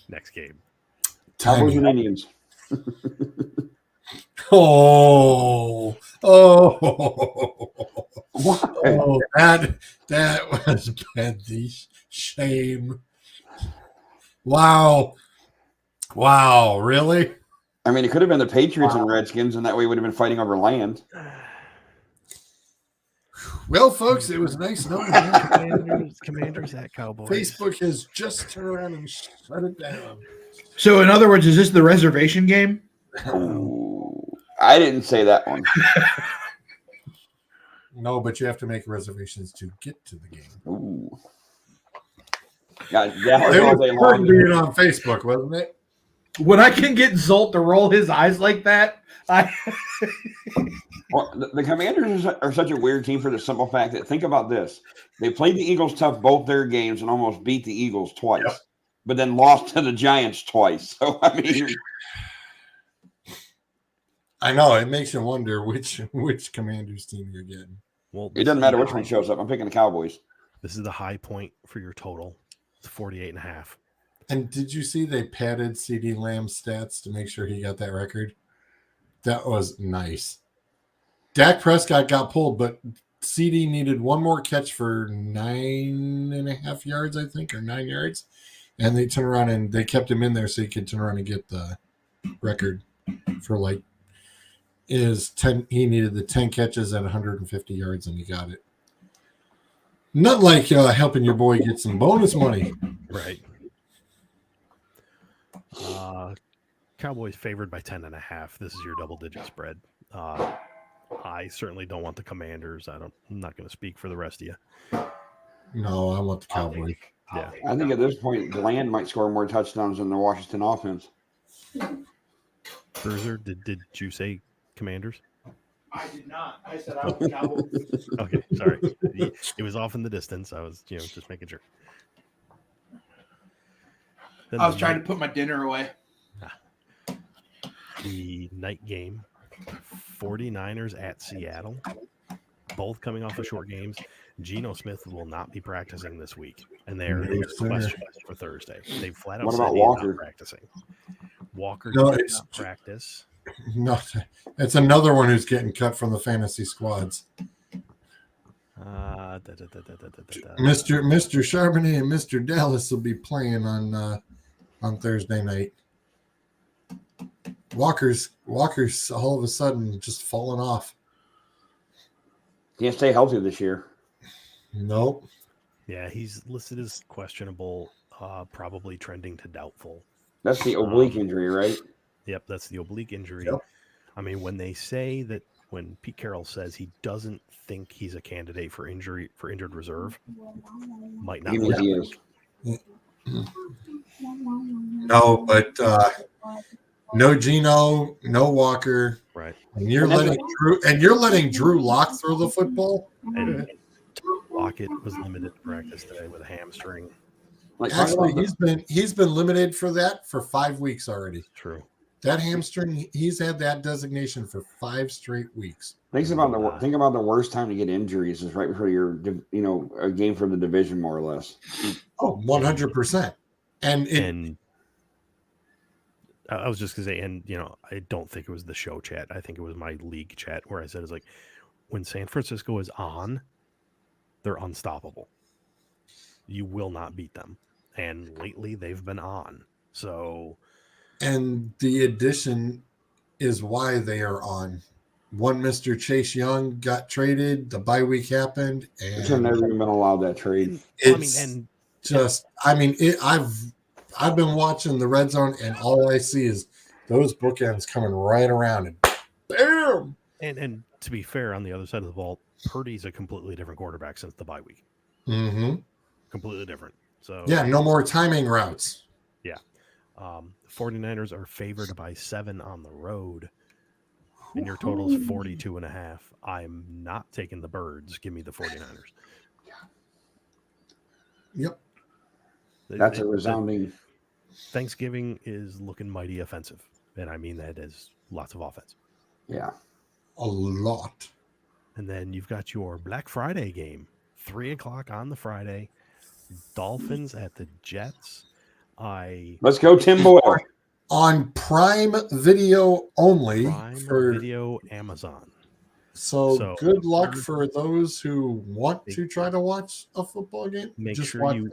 Next game. Cowboys and Indians. Oh, that was petty shame. Wow, really? I mean, it could have been the Patriots and Redskins, and that way we would have been fighting over land. Well, folks, it was nice knowing you. Commanders at Cowboys. Facebook has just turned around and shut it down. So, in other words, is this the reservation game? Ooh, I didn't say that one. No, but you have to make reservations to get to the game. Ooh. God, that was It all was day important long. being on Facebook, wasn't it? When I can get Zolt to roll his eyes like that, Well, the Commanders are such a weird team for the simple fact that, think about this. They played the Eagles tough both their games and almost beat the Eagles twice, but then lost to the Giants twice. So, I mean, I know. It makes you wonder which Commanders team you're getting. Well, it doesn't matter which one shows up. I'm picking the Cowboys. This is the high point for your total. It's 48.5. And did you see they padded CD Lamb's stats to make sure he got that record? That was nice. Dak Prescott got pulled, but CD needed one more catch for 9.5 yards, I think, or 9 yards. And they turned around and they kept him in there so he could turn around and get the record for like is 10. He needed the 10 catches at 150 yards and he got it. Not like helping your boy get some bonus money. Right. Cowboys favored by 10.5. This is your double-digit spread. I certainly don't want the Commanders. I'm not going to speak for the rest of you. No, I want the Cowboys. Yeah. I think at this point, Bland might score more touchdowns than the Washington offense. Bruiser, did you say Commanders? I did not. I said I was the Cowboys. Okay, sorry. It was off in the distance. I was, just making sure. Then I was trying to put my dinner away. The night game, 49ers at Seattle, both coming off of short games. Geno Smith will not be practicing this week, and they're questioned for Thursday. They flat out What said about he's Walker? not practicing. Walker No, did it's- not practice. No, it's another one who's getting cut from the fantasy squads. Mr. Charbonnet and Mr. Dallas will be playing on Thursday night. Walker's all of a sudden just falling off. Can't stay healthy this year. Nope. Yeah, he's listed as questionable, probably trending to doubtful. That's the oblique injury, right? Yep, that's the oblique injury. Yep. I mean, when Pete Carroll says he doesn't think he's a candidate for injured reserve, might not Even be. if he is. No, but no Geno, no Walker. Right. And you're letting Drew Lock throw the football. And Lockett was limited to practice today with a hamstring. Like, Actually, he's been limited for that for 5 weeks already. True. That hamstring, he's had that designation for 5 straight weeks. think about the worst time to get injuries is right before a game for the division, more or less. Oh, 100%. And I was just gonna say, I don't think it was the show chat. I think it was my league chat where I said, it's like, when San Francisco is on, they're unstoppable. You will not beat them. And lately they've been on. So. And the addition is why they are on. One Mr. Chase Young got traded. The bye week happened, and I've never even been allowed that trade. I've been watching the red zone, and all I see is those bookends coming right around, and bam. And to be fair, on the other side of the ball, Purdy's a completely different quarterback since the bye week. Mm-hmm. Completely different. So yeah, no more timing routes. Yeah. 49ers are favored by 7 on the road, and your total is 42.5. I'm not taking the birds. Give me the 49ers. Yep. That's a resounding. Thanksgiving is looking mighty offensive, and I mean that as lots of offense. Yeah. A lot. And then you've got your Black Friday game, 3:00 on the Friday. Dolphins at the Jets. Let's go, Tim Boyle. On Prime Video only. Video Amazon. So good luck for those who want to try to watch a football game. Make sure you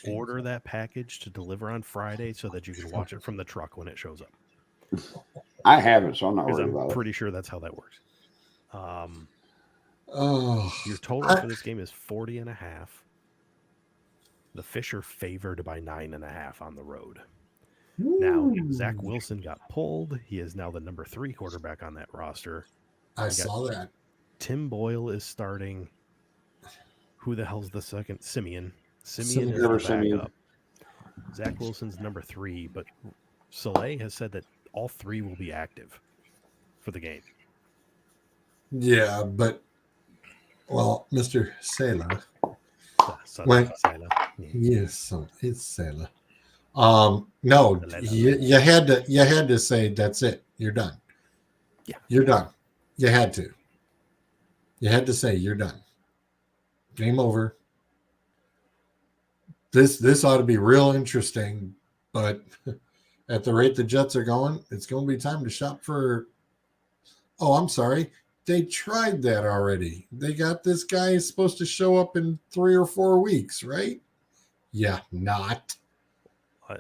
order that package to deliver on Friday so that you can watch it from the truck when it shows up. I haven't, so I'm not worried I'm about it. pretty sure that's how that works. Your total for this game is 40.5. The Fish are favored by 9.5 on the road. Now, Zach Wilson got pulled. He is now the number 3 quarterback on that roster. I saw that. Tim Boyle is starting. Who the hell's the second? Simeon. Simeon is the backup. Zach Wilson's number 3, but Soleil has said that all 3 will be active for the game. Yeah, but Mr. Sailor. Yes, it's Sailor. No, you had to say that's it. You're done. Yeah, you're done. You had to. You had to say you're done. Game over. This ought to be real interesting, but at the rate the Jets are going, it's going to be time to shop for. Oh, I'm sorry. they tried that already. They got this guy supposed to show up in 3 or 4 weeks, right? Yeah, not.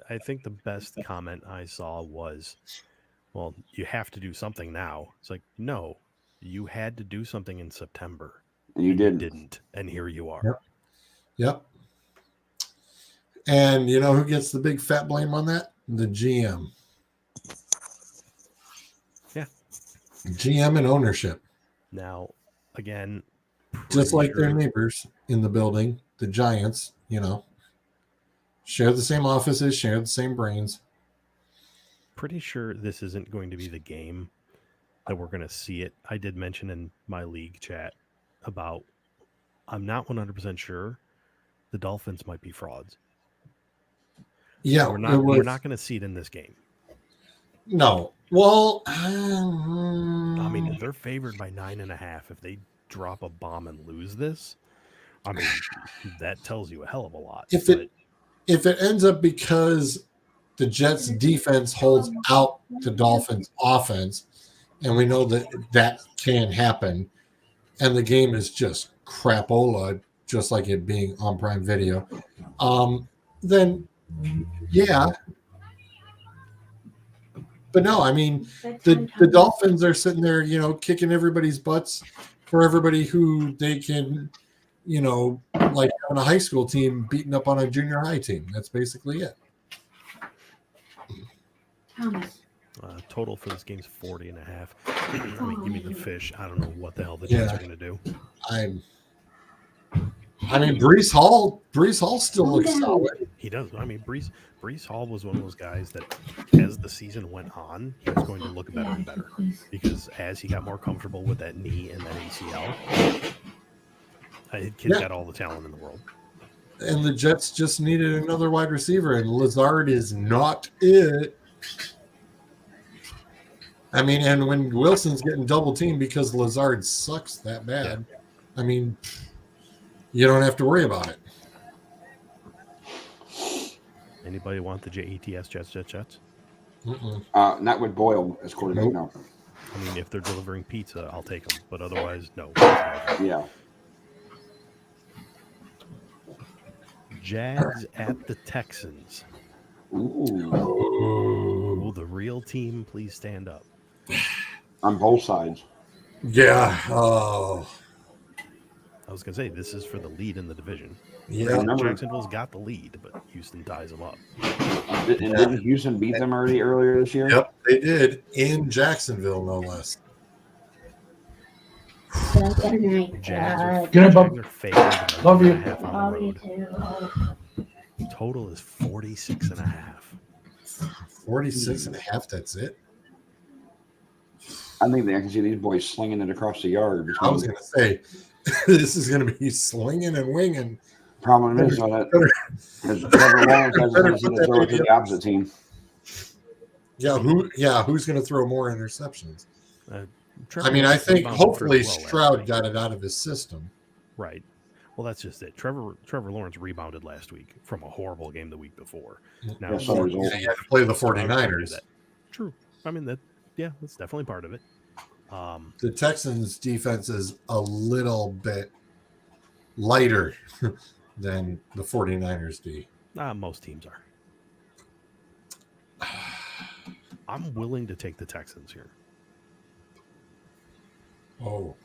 I think the best comment I saw was, well, you have to do something now. It's like, no, you had to do something in September. And you and didn't. didn't. And here you are. Yep. Yep. And you know who gets the big fat blame on that? The GM. Yeah. GM and ownership. Now, again, Just like their sure- neighbors in the building, the Giants, you know, share the same offices, share the same brains. pretty sure this isn't going to be the game that we're going to see it. I did mention in my league chat about, I'm not 100% sure the Dolphins might be frauds. Yeah, We're not going to see it in this game. No. Well, I mean, they're favored by 9.5. If they drop a bomb and lose this, I mean, that tells you a hell of a lot. if it ends up because the Jets defense holds out the Dolphins offense, and we know that can happen, and the game is just crapola, just like it being on Prime Video, then yeah. But no, I mean, the Dolphins are sitting there, you know, kicking everybody's butts for everybody who they can, you know, like having a high school team beating up on a junior high team. That's basically it. Total for this game's 40.5. I mean, give me the fish. I don't know what the hell the Jets are going to do. I mean, Brees Hall still looks solid. He does. I mean, Brees Hall was one of those guys that, as the season went on, he was going to look better and better because as he got more comfortable with that knee and that ACL, kid's got all the talent in the world. And the Jets just needed another wide receiver, and Lazard is not it. I mean, and when Wilson's getting double teamed because Lazard sucks that bad, I mean, you don't have to worry about it. Anybody want the Jets? Not with Boyle as quarterback. No. I mean, if they're delivering pizza, I'll take them. But otherwise, no. Yeah. Jags at the Texans. Ooh. Will the real team please stand up? On both sides. Yeah. Oh. I was going to say, this is for the lead in the division. Yeah. Jacksonville's got the lead, but Houston ties them up. And didn't Houston beat them already earlier this year? Yep, they did. In Jacksonville, no less. Jags Good night, Bob. are favored. Love you. On the road. Total is 46.5. 46.5, that's it? I think I can see these boys slinging it across the yard. I was going to say, this is going to be slinging and winging. Problem is, Trevor Lawrence has a tendency to throw it to the opposite team. Who's going to throw more interceptions? I mean, I think hopefully Stroud got it out of his system. Right. Well, that's just it. Trevor Lawrence rebounded last week from a horrible game the week before. Now Yes, you had to play the 49ers. True. I mean, that's definitely part of it. The Texans' defense is a little bit lighter than the 49ers' D. Most teams are. I'm willing to take the Texans here. Oh.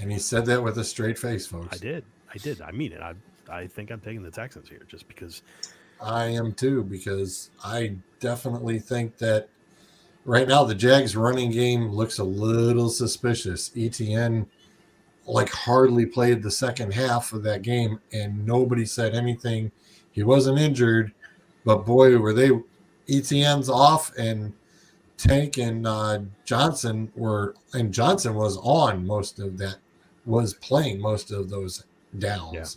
And he said that with a straight face, folks. I did. I mean it. I think I'm taking the Texans here just because. I am too, because I definitely think that right now the Jags running game looks a little suspicious. ETN hardly played the second half of that game, and nobody said anything. He wasn't injured, but boy, were they ETN's off, and Tank and Johnson was on most of that, was playing most of those downs,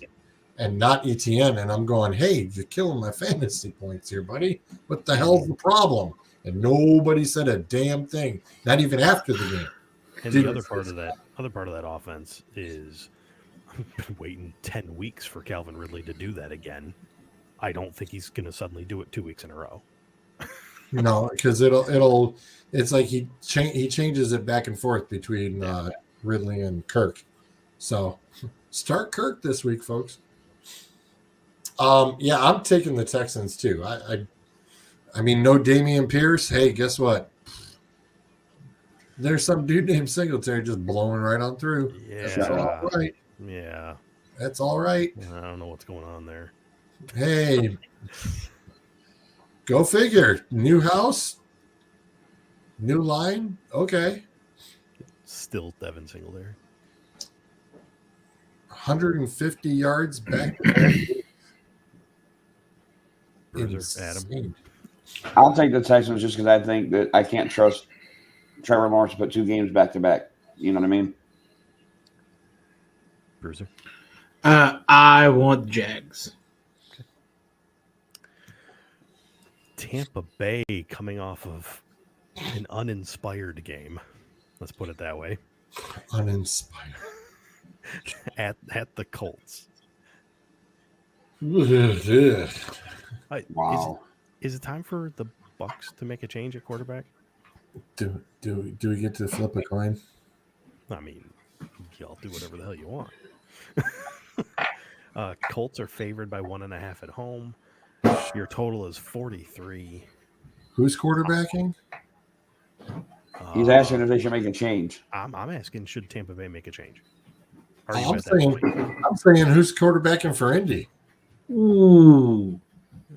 and not ETN. And I'm going, hey, you're killing my fantasy points here, buddy. What the hell's the problem? And nobody said a damn thing, not even after the game. And the other part of that offense is I've been waiting 10 weeks for Calvin Ridley to do that again. I don't think he's going to suddenly do it 2 weeks in a row. No, because it's like he changes it back and forth between Ridley and Kirk. So start Kirk this week, folks. Yeah, I'm taking the Texans too. I mean, no Damian Pierce. Hey, guess what? There's some dude named Singletary just blowing right on through. Yeah. That's all right. Yeah. That's all right. I don't know what's going on there. Hey, go figure. New house, new line. Okay. Still Devin Singletary. 150 yards back. Bruiser, Adam. I'll take the Texans just because I think that I can't trust Trevor Lawrence to put 2 games back to back. You know what I mean? Bruiser. I want the Jags. Okay. Tampa Bay coming off of an uninspired game. Let's put it that way. Uninspired. At the Colts. Wow. Is it time for the Bucks to make a change at quarterback? Do we get to flip a coin? I mean, y'all do whatever the hell you want. Colts are favored by 1.5 at home. Your total is 43. Who's quarterbacking? He's asking if they should make a change. I'm asking, should Tampa Bay make a change? I'm saying who's quarterbacking for Indy? Ooh.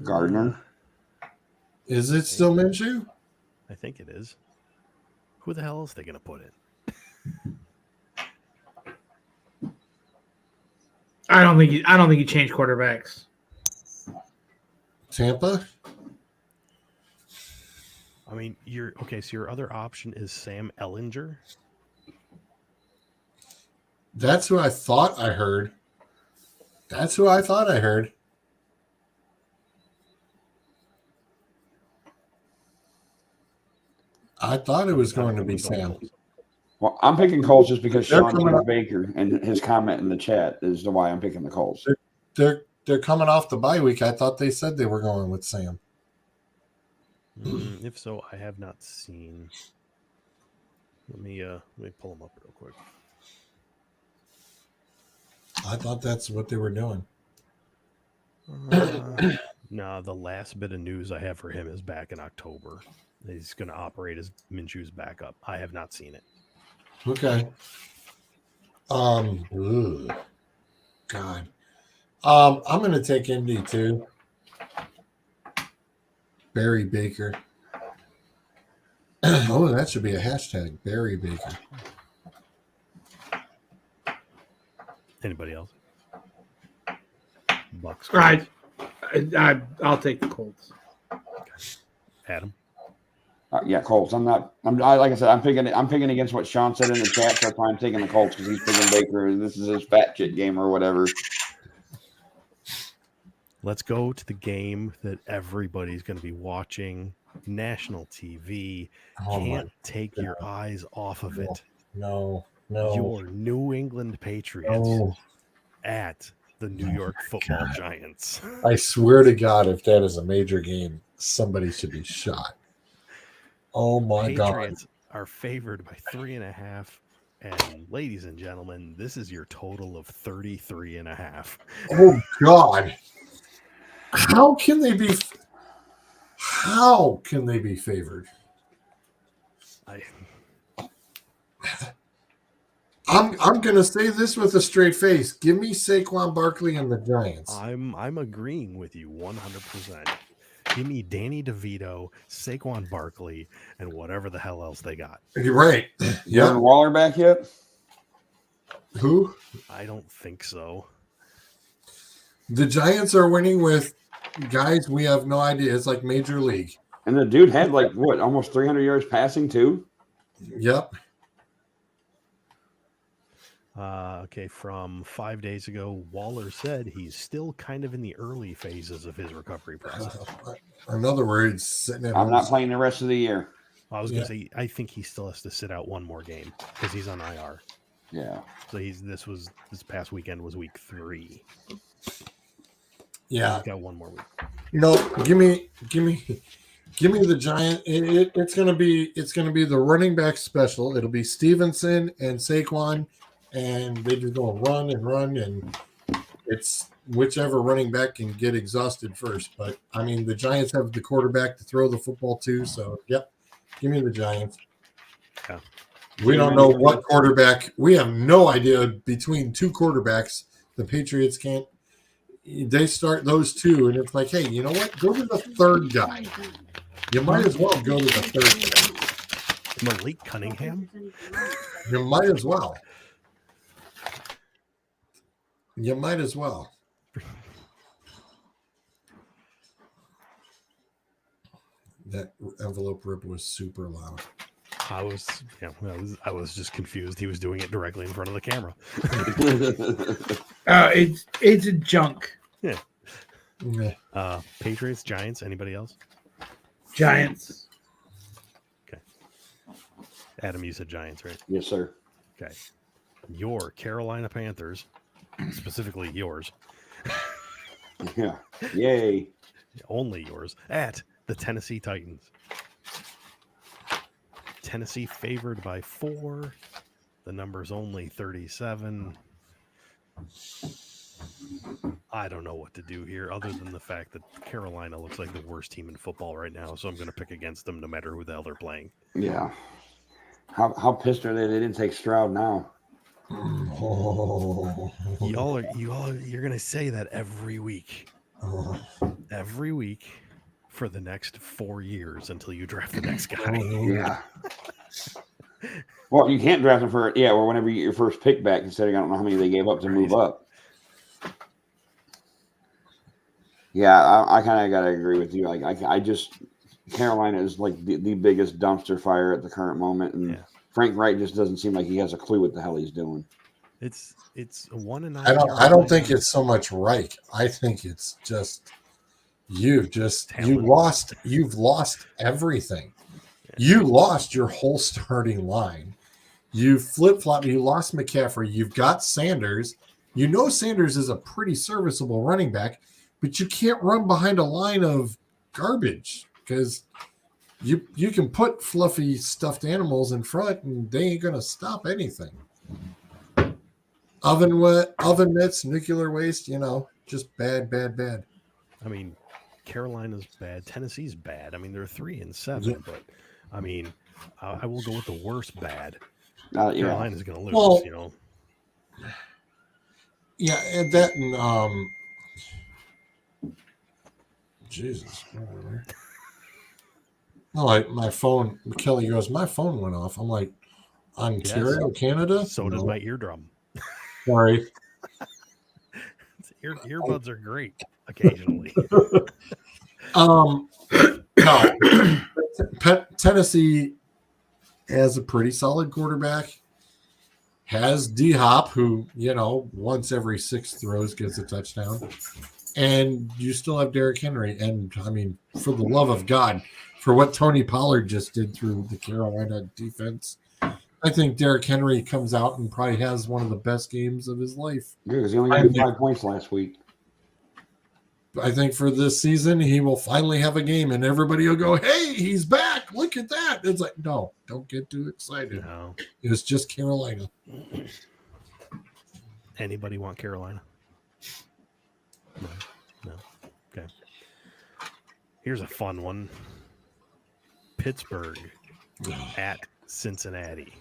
Gardner. Is it still Minshew? I think it is. Who the hell else are they going to put in? I don't think you change quarterbacks. Tampa? I mean, so your other option is Sam Ellinger. That's who I thought I heard. I thought it was going to be Sam. Well, I'm picking Colts just because Sean Baker and his comment in the chat is the why I'm picking the Colts. They're coming off the bye week. I thought they said they were going with Sam. If so, I have not seen. Let me pull them up real quick. I thought that's what they were doing. No, the last bit of news I have for him is back in October. He's going to operate as Minshew's backup. I have not seen it. Okay. Ugh. God. I'm going to take Indy too. Barry Baker. Oh, that should be a hashtag. Barry Baker. Anybody else? Bucks. Right. I'll take the Colts. Adam. Yeah, Colts. Like I said, I'm picking against what Sean said in the chat. So that's why I'm taking the Colts because he's picking Baker. This is his fat shit game or whatever. Let's go to the game that everybody's going to be watching. National TV. Can't take your eyes off of it. No. Your New England Patriots at the New York Football Giants. I swear to God, if that is a major game, somebody should be shot. Oh my God. Patriots are favored by 3.5. And ladies and gentlemen, this is your total of 33.5. Oh God. How can they be favored? I'm gonna say this with a straight face. Give me Saquon Barkley and the Giants. I'm agreeing with you 100%. Give me Danny DeVito, Saquon Barkley, and whatever the hell else they got. You're right. Yeah. Waller back yet? Who? I don't think so. The Giants are winning with guys we have no idea. It's like Major League. And the dude had almost 300 yards passing too? Yep. Okay, from 5 days ago, Waller said he's still kind of in the early phases of his recovery process. In other words, sitting at I'm not playing the rest of the year. I was going to say, I think he still has to sit out one more game because he's on IR. Yeah. So this past weekend was week 3. Yeah. He's got one more week. No, give me Give me the Giant. It's gonna be the running back special. It'll be Stevenson and Saquon, and they just go run and run, and it's whichever running back can get exhausted first. But I mean, the Giants have the quarterback to throw the football to, so yep. Give me the Giants. Yeah. We don't know what quarterback. We have no idea between two quarterbacks. The Patriots can't. They start those two, and it's like, hey, you know what? Go to the third guy. You might as well go to the third guy. Malik Cunningham? You might as well. You might as well. That envelope rip was super loud. I was just confused. He was doing it directly in front of the camera. It's a junk. Yeah. Yeah. Patriots, Giants, anybody else? Giants. Okay. Adam, you said Giants, right? Yes, sir. Okay. Your Carolina Panthers, specifically yours, Yeah. Yay. only yours, at the Tennessee Titans. Tennessee favored by 4. The number's only 37. I don't know what to do here other than the fact that Carolina looks like the worst team in football right now, so I'm going to pick against them no matter who the hell they're playing. Yeah. How pissed are they didn't take Stroud now? Oh. You're going to say that every week. Oh. Every week for the next 4 years until you draft the next guy. Yeah. Well, you can't draft them for or whenever you get your first pick back, considering I don't know how many they gave up to move up. Yeah, I kind of got to agree with you. Like, I just Carolina is like the biggest dumpster fire at the current moment, and Frank Wright just doesn't seem like he has a clue what the hell he's doing. It's a 1-9. I don't think it's so much Reich. I think it's just you've lost everything. You lost your whole starting line. You flip-flop. You lost McCaffrey. You've got Sanders. You know Sanders is a pretty serviceable running back, but you can't run behind a line of garbage because you can put fluffy stuffed animals in front and they ain't gonna stop anything. Oven mitts, nuclear waste, just bad. I mean, Carolina's bad. Tennessee's bad. I mean, they're 3-7, but I mean, I will go with the worst bad. Carolina's going to lose. Well, yeah, and that Jesus. No, my phone. Kelly goes, my phone went off. I'm like, Ontario, Canada. So does my eardrum. Sorry. Earbuds are great occasionally. No. Tennessee has a pretty solid quarterback. Has D-Hop, who, once every 6 throws gets a touchdown. And you still have Derrick Henry. And, I mean, for the love of God, for what Tony Pollard just did through the Carolina defense, I think Derrick Henry comes out and probably has one of the best games of his life. Yeah, because he only got 5 points last week. I think for this season, he will finally have a game and everybody will go, hey, he's back. Look at that. It's like, no, don't get too excited. No. It was just Carolina. Anybody want Carolina? No. Okay. Here's a fun one. Pittsburgh at Cincinnati.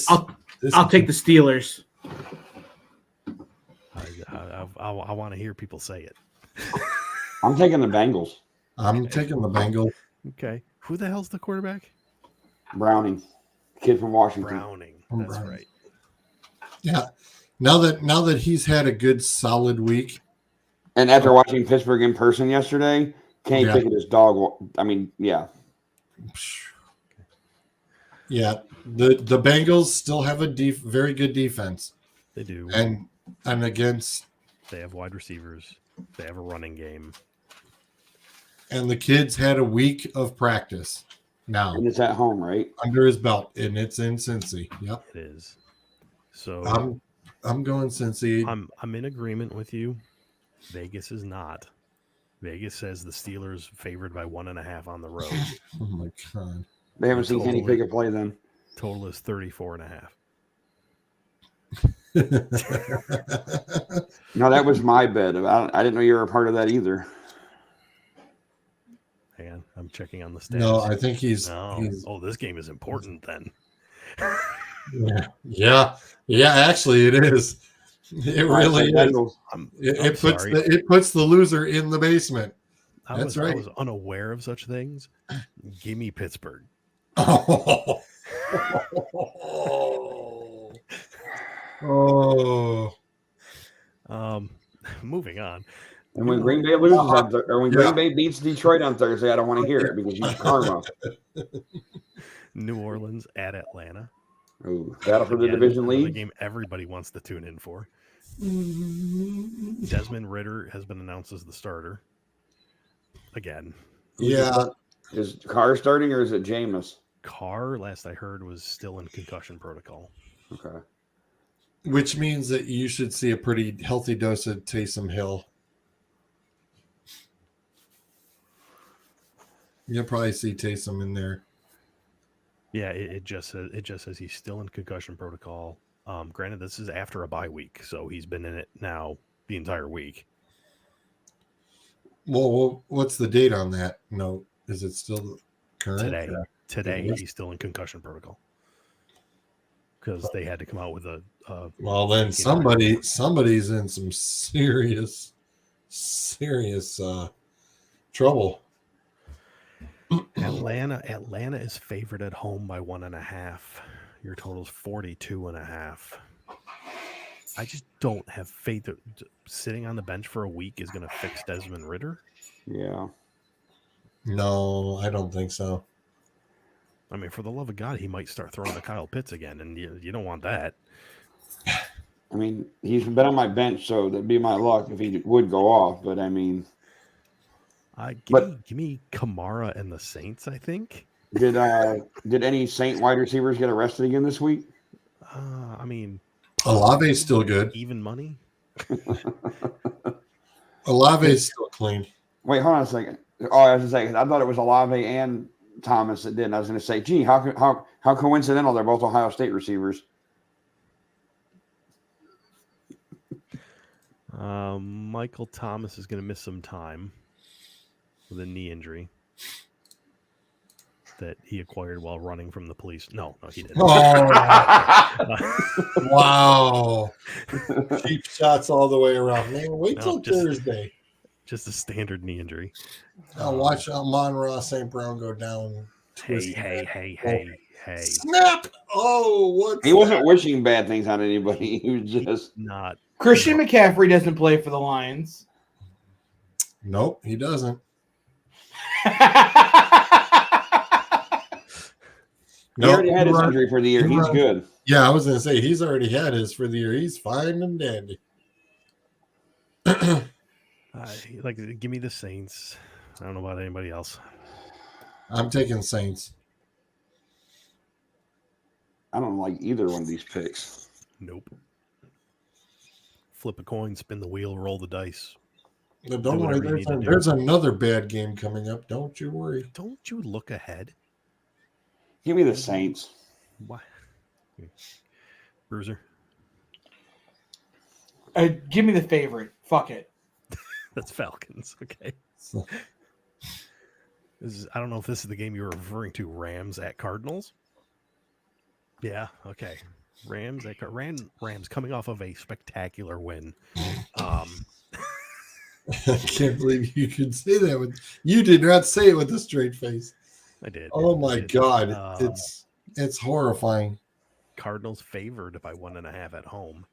I'll take the Steelers. I want to hear people say it. I'm taking the Bengals. I'm taking the Bengals. Okay. Who the hell's the quarterback? Browning, kid from Washington. Browning. That's Browning. right. Yeah. Now that he's had a good solid week. And after watching Pittsburgh in person yesterday, can't pick at his dog. I mean, yeah. Yeah. The Bengals still have a very good defense. They do. And against they have wide receivers. They have a running game. And the kid's had a week of practice now. And it's at home, right? Under his belt. And it's in Cincy. Yep. It is. So I'm going Cincy. I'm in agreement with you. Vegas is not. Vegas says the Steelers favored by 1.5 on the road. Oh my god. They haven't The seen Kenny total- Pickett play then. Total is 34.5. No, that was my bet. I didn't know you were a part of that either. Hang on, I'm checking on the stats. No, I think he's. Oh, this game is important then. Yeah. Actually, it is. It really is. Bengals. It puts the loser in the basement. I That's right. was unaware of such things. Give me Pittsburgh. Oh. Oh. Moving on. And when Green Bay loses or when Green Bay beats Detroit on Thursday, I don't want to hear it because you karma. New Orleans at Atlanta. Ooh, battle for the Again, division another lead. game everybody wants to tune in for. Desmond Ridder has been announced as the starter. Again. Yeah. Is Carr starting or is it Jameis? Carr, last I heard, was still in concussion protocol. Okay. Which means that you should see a pretty healthy dose of Taysom Hill. You'll probably see Taysom in there. Yeah, it just says he's still in concussion protocol. Granted, this is after a bye week, so he's been in it now the entire week. Well, what's the date on that note? Is it still current? Today he's still in concussion protocol because they had to come out with a. Well, then somebody's in some serious trouble. Atlanta is favored at home by 1.5. Your total's 42.5. I just don't have faith that sitting on the bench for a week is going to fix Desmond Ridder. Yeah. No, I don't think so. I mean, for the love of God, he might start throwing to Kyle Pitts again, and you don't want that. I mean, he's been on my bench, so that'd be my luck if he would go off. But I mean, give me Kamara and the Saints, I think. Did any Saint wide receivers get arrested again this week? I mean, Olave's still good. Even money. Olave's still clean. Wait, hold on a second. Oh, I was going to say, I thought it was Olave and Thomas that did. I was going to say, gee, how coincidental they're both Ohio State receivers. Michael Thomas is going to miss some time with a knee injury that he acquired while running from the police. No, he didn't. Oh, wow. Cheap shots all the way around. Man, wait till Thursday. Just a standard knee injury. I'll watch Amon-Ra St. Brown go down. Hey. Snap! Oh, what? He wasn't wishing bad things on anybody. He was just not. Christian McCaffrey doesn't play for the Lions. Nope, he doesn't. He already had his injury for the year. He's good. Yeah, I was going to say, he's already had his for the year. He's fine and dandy. Give me the Saints. I don't know about anybody else. I'm taking Saints. I don't like either one of these picks. Nope. Flip a coin, spin the wheel, roll the dice. But don't worry, there's another bad game coming up. Don't you worry. Don't you look ahead. Give me the Saints. What? Bruiser? Give me the favorite. Fuck it. That's Falcons. Okay. I don't know if this is the game you were referring to. Rams at Cardinals. Yeah. Okay. Rams coming off of a spectacular win. I can't believe you could say that. You did not say it with a straight face. I did. Oh my God. It's horrifying. Cardinals favored by 1.5 at home.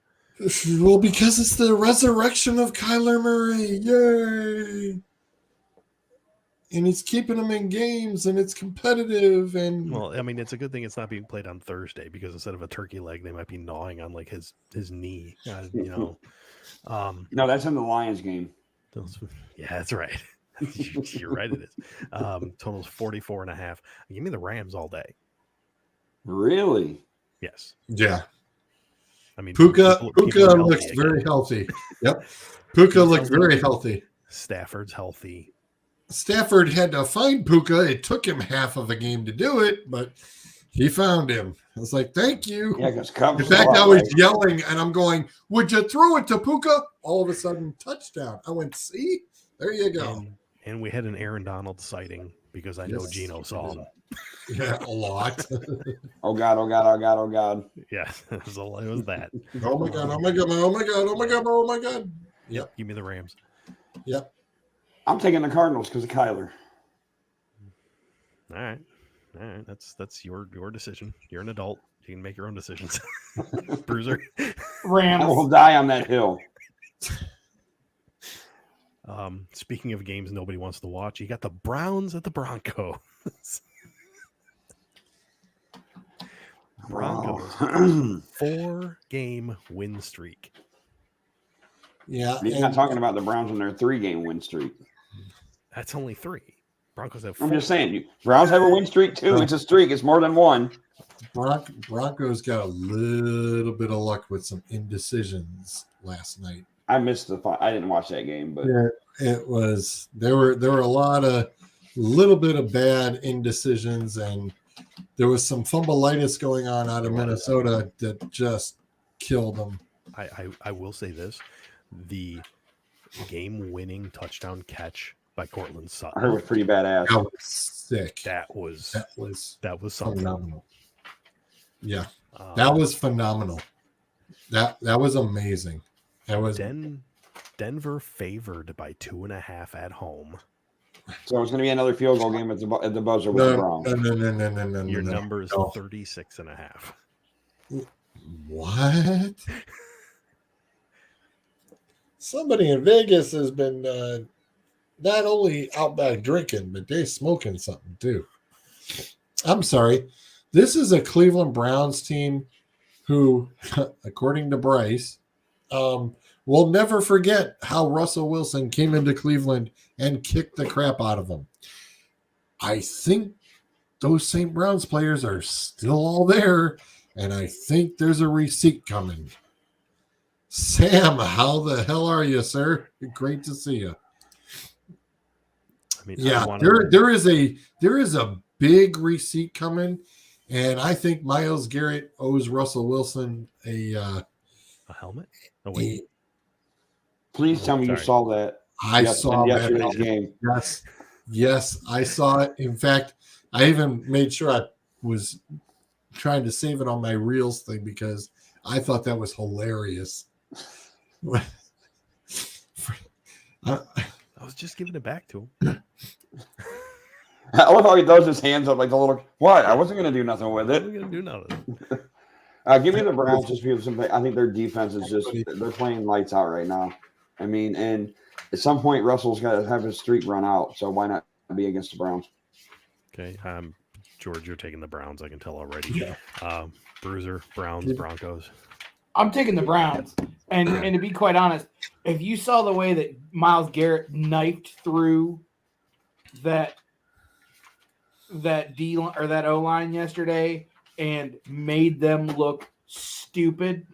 Well, because it's the resurrection of Kyler Murray. Yay. And he's keeping them in games, and it's competitive. And well, I mean, it's a good thing it's not being played on Thursday because instead of a turkey leg, they might be gnawing on like his knee. No, that's in the Lions game. Yeah, that's right. You're right. It is. Total's 44.5. Give me the Rams all day. Really? Yes. Yeah. I mean, Puka looks very healthy. Yep. Puka looked very healthy. Stafford's healthy. Stafford had to find Puka. It took him half of a game to do it, but he found him. I was like, thank you. Yeah, because Cubs. In fact, I was yelling and I'm going, would you throw it to Puka? All of a sudden, touchdown. I went, see? There you go. And we had an Aaron Donald sighting because I know Gino saw him. Yeah, a lot. Oh God, oh God, oh God, oh God. Yeah, it was that. Oh my God, oh my God, oh my God, oh my God, oh my God. Yep. Give me the Rams. Yep. I'm taking the Cardinals because of Kyler. All right. That's your decision. You're an adult. You can make your own decisions. Bruiser. Rams. I will die on that hill. Speaking of games nobody wants to watch, you got the Browns at the Broncos. Broncos 4-game win streak. Yeah. He's not talking about the Browns and their 3-game win streak. That's only 3. Broncos have 4. I'm just saying, Browns have a win streak too. It's a streak. It's more than one. Broncos got a little bit of luck with some indecisions last night. I missed I didn't watch that game, but yeah, it was there were a lot of little bit of bad indecisions, and there was some fumbleitis going on out of Minnesota that just killed them. I will say this: the game-winning touchdown catch by Cortland Sutton. I heard it was pretty badass. That was sick. That was something phenomenal. Yeah, that was phenomenal. That was amazing. That was Denver favored by 2.5 at home. So it's going to be another field goal game at the buzzer with the Browns. No. Your number is 36.5. What? Somebody in Vegas has been not only out back drinking, but they're smoking something too. I'm sorry. This is a Cleveland Browns team who, according to Bryce, will never forget how Russell Wilson came into Cleveland and kicked the crap out of them. I think those St. Browns players are still all there, and I think there's a receipt coming. Sam, how the hell are you, sir? Great to see you. I mean, yeah, there is a big receipt coming, and I think Myles Garrett owes Russell Wilson a helmet. Oh wait. Please tell me you saw that. I saw yesterday's that game. Yes, I saw it. In fact, I even made sure I was trying to save it on my Reels thing because I thought that was hilarious. I was just giving it back to him. I love how he throws his hands up like a little. What? I wasn't going to do nothing with it. I wasn't going to do nothing. Give me the Browns just because I think their defense is they're playing lights out right now. I mean, and at some point Russell's got to have his streak run out, so why not be against the Browns? Okay, George, you're taking the Browns. I can tell already. Yeah. Bruiser, Browns, Broncos. I'm taking the Browns, and to be quite honest, if you saw the way that Myles Garrett knifed through that D or that O line yesterday and made them look stupid,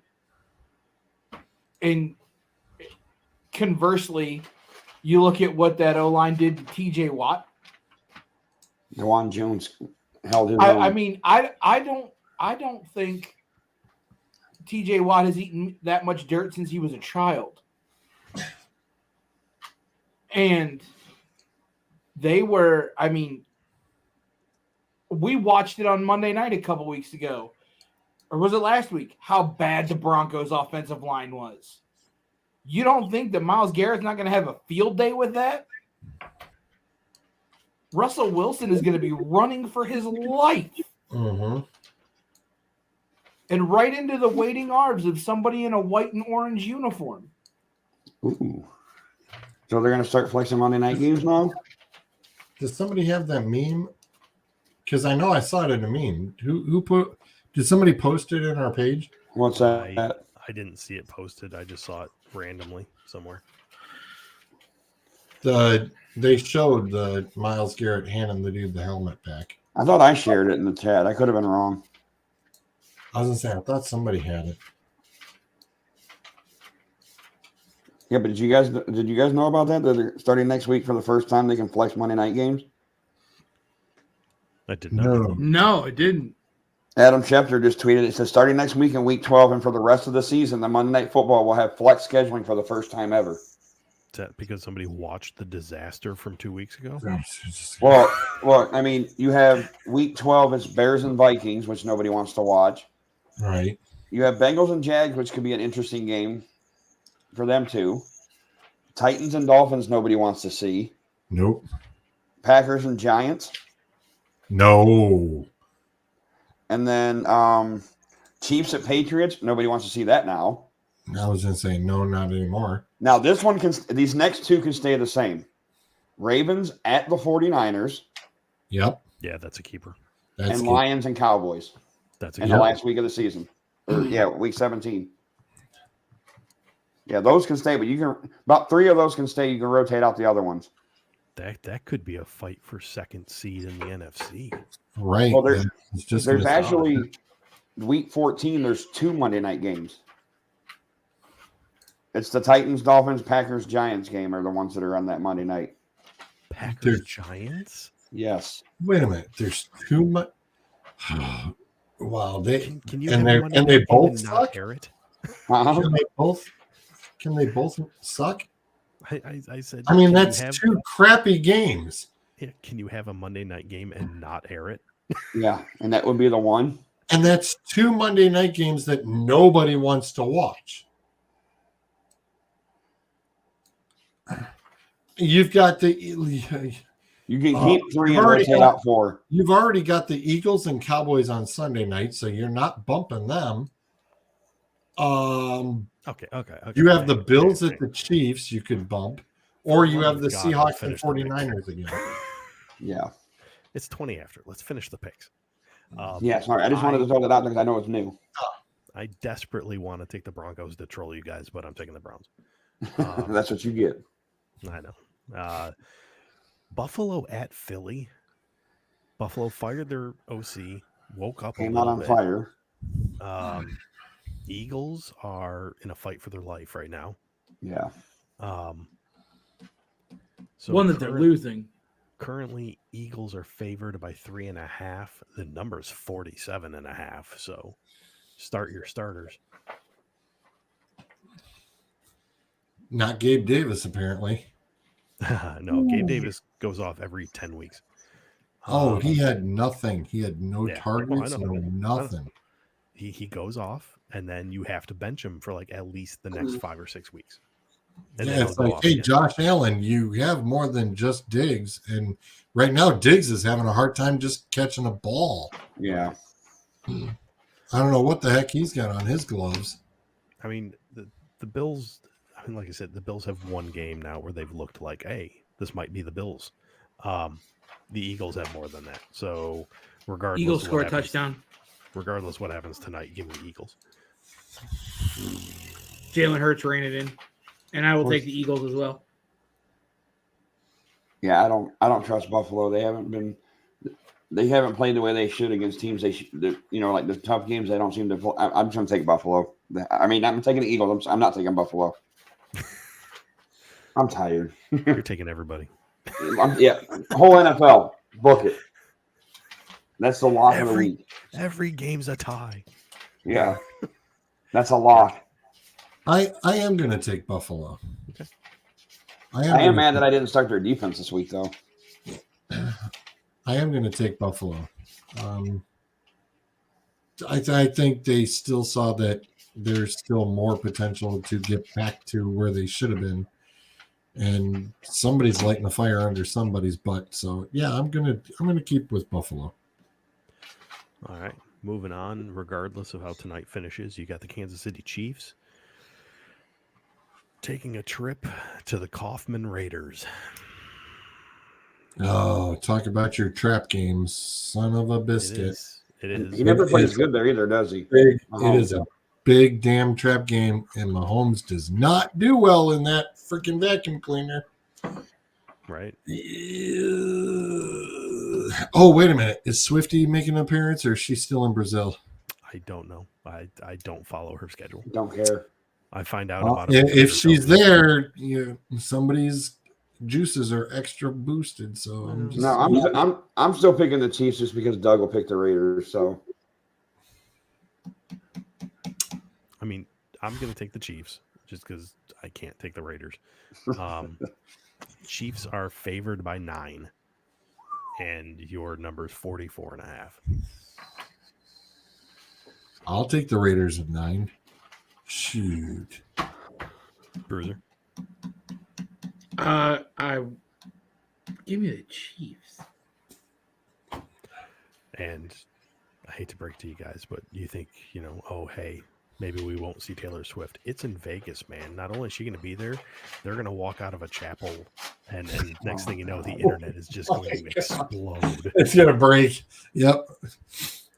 and conversely, you look at what that O line did to TJ Watt. Dewan Jones held his own. I mean, I don't think TJ Watt has eaten that much dirt since he was a child. And they were, I mean, we watched it on Monday night a couple weeks ago. Or was it last week? How bad the Broncos offensive line was. You don't think that Myles Garrett's not going to have a field day with that? Russell Wilson is going to be running for his life. Mm-hmm. And right into the waiting arms of somebody in a white and orange uniform. Ooh. So they're going to start flexing Monday night games now? Does somebody have that meme? Because I know I saw it in a meme. Did somebody post it in our page? What's that? I didn't see it posted. I just saw it randomly somewhere. They showed the Myles Garrett handing the dude the helmet back. I thought I shared it in the chat. I could have been wrong. I was gonna say I thought somebody had it. Yeah, but did you guys know about that? That they're starting next week for the first time they can flex Monday night games? I did not. No. No, it didn't. Adam Schefter just tweeted, it says starting next week in week 12 and for the rest of the season, the Monday Night Football will have flex scheduling for the first time ever. Is that because somebody watched the disaster from 2 weeks ago? Well, I mean, you have week 12, it's Bears and Vikings, which nobody wants to watch. Right. You have Bengals and Jags, which could be an interesting game for them too. Titans and Dolphins, nobody wants to see. Nope. Packers and Giants. No. And then Chiefs at Patriots, nobody wants to see that now. I was going to say, no, not anymore. Now, these next two can stay the same. Ravens at the 49ers. Yep. Yeah, that's a keeper. That's And good. Lions and Cowboys That's a in keeper. the last week of the season. Week 17. Yeah, those can stay, but you can about 3 of those can stay. You can rotate out the other ones. That could be a fight for second seed in the NFC. Right. Well, there's It's just there's gonna- actually week 14. There's 2 Monday night games. It's the Titans, Dolphins, Packers, Giants game are the ones that are on that Monday night. Packers Giants. Yes. Wait a minute. There's too much. Wow. Can you And have they- a Monday and they night game both and not suck? air it? Uh-huh. Can they both suck? I said. I mean, can you that's have- 2 crappy games. Yeah, can you have a Monday night game and not air it? Yeah, and that would be the one. And that's 2 Monday night games that nobody wants to watch. You've got the You can keep 3 you've and already rotate got- out 4. you've already got the Eagles and Cowboys on Sunday night, so you're not bumping them. Okay. You have the okay, Bills okay. at the Chiefs you could bump, or you have the God, let's Seahawks and finish the picks. 49ers again. Yeah. It's 20 after. Let's finish the picks. Yeah, sorry. I just wanted to throw that out there because I know it's new. I desperately want to take the Broncos to troll you guys, but I'm taking the Browns. That's what you get. I know. Buffalo at Philly. Buffalo fired their OC, woke up Came a out little on bit. fire. Eagles are in a fight for their life right now. Yeah. So One that they're losing. Currently, Eagles are favored by 3.5. The number's 47.5. So start your starters. Not Gabe Davis, apparently. No, Gabe Davis goes off every 10 weeks. He had nothing. He had no Yeah, targets, I know. no nothing. He goes off, and then you have to bench him for like at least the next 5 or 6 weeks. And then Yeah, he'll it's go like, off hey, again. Josh Allen, you have more than just Diggs. And right now, Diggs is having a hard time just catching a ball. Yeah. I don't know what the heck he's got on his gloves. I mean, the Bills, I mean, like I said, the Bills have one game now where they've looked like, hey, this might be the Bills. The Eagles have more than that. So regardless, Eagles of score what a happens- touchdown. Regardless what happens tonight, give me the Eagles. Jalen Hurts ran it in, and I will take the Eagles as well. Yeah, I don't trust Buffalo. They haven't played the way they should against teams like the tough games. They don't seem to. I'm just going to take Buffalo. I mean, I'm taking the Eagles. I'm not taking Buffalo. I'm tired. You're taking everybody. Whole NFL, book it. That's the lock of the week. Every game's a tie. Yeah, that's a lock. I am going to take Buffalo. Okay. I I am mad that I didn't start their defense this week, though. I am going to take Buffalo. I think they still saw that there's still more potential to get back to where they should have been, and somebody's lighting the fire under somebody's butt. So yeah, I'm gonna keep with Buffalo. All right. Moving on, regardless of how tonight finishes, you got the Kansas City Chiefs taking a trip to the Kaufman Raiders. Oh, talk about your trap games, son of a biscuit! It is. He never It plays is. good there either, does he? It is a big damn trap game, and Mahomes does not do well in that freaking vacuum cleaner. Right. Oh, wait a minute. Is Swifty making an appearance, or is she still in Brazil? I don't know. I don't follow her schedule. Don't care. I find out Well, about it. if she's there, somebody's juices are extra boosted. So I'm just No, I'm still picking the Chiefs just because Doug will pick the Raiders. So I mean, I'm going to take the Chiefs just because I can't take the Raiders. Chiefs are favored by 9, and your number is 44.5. I'll take the Raiders at 9. Shoot. Bruiser. I give me the Chiefs. And I hate to break to you guys, but you think, oh, hey, maybe we won't see Taylor Swift. It's in Vegas, man. Not only is she going to be there, they're going to walk out of a chapel, and next thing you know, the internet is just going to explode. It's going to break. Yep.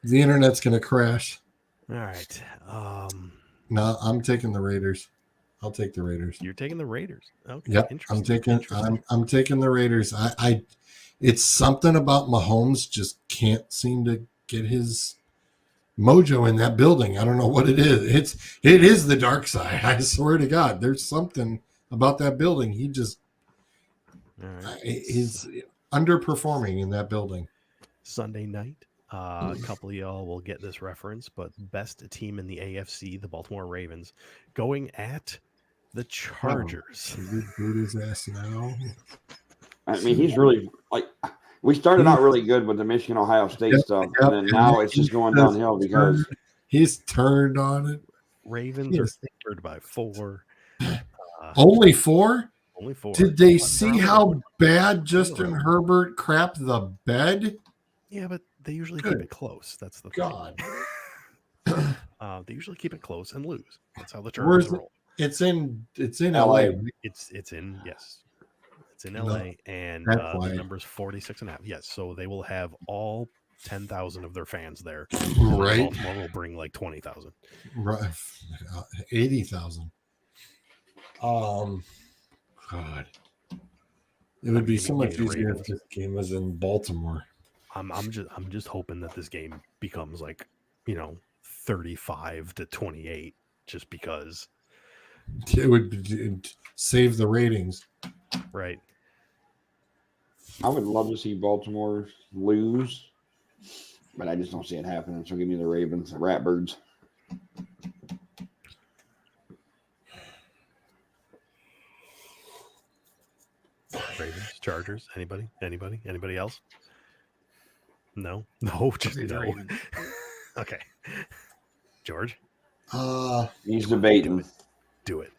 The internet's going to crash. All right. No, I'm taking the Raiders. I'll take the Raiders. You're taking the Raiders. Okay. Yep. I'm taking the Raiders. It's something about Mahomes just can't seem to get his mojo in that building. I don't know what it is. It is the dark side. I swear to God, there's something about that building. He just he's underperforming in that building. Sunday night. A couple of y'all will get this reference, but best team in the AFC, the Baltimore Ravens, going at the Chargers. We boot his ass now. I mean, he's really we started out really good with the Michigan Ohio State stuff, and then now it's just going downhill because he's turned on it. Ravens are favored by 4. Only 4? Only 4. Did they see how bad Justin Herbert crapped the bed? Yeah, but they usually keep it close. That's the God. They usually keep it close and lose. That's how the Chargers roll. It's in LA. It's in LA, and the number's 46.5. Yes, so they will have all 10,000 of their fans there. Right. Baltimore will bring like 20,000. Right. 80,000. God. It would be so much easier if this game was in Baltimore. I'm just hoping that this game becomes 35-28, just because it would save the ratings. Right. I would love to see Baltimore lose, but I just don't see it happening. So give me the Ravens, the Ratbirds. Ravens, Chargers, anybody else? No, just no. Okay, George. He's debating. Do it.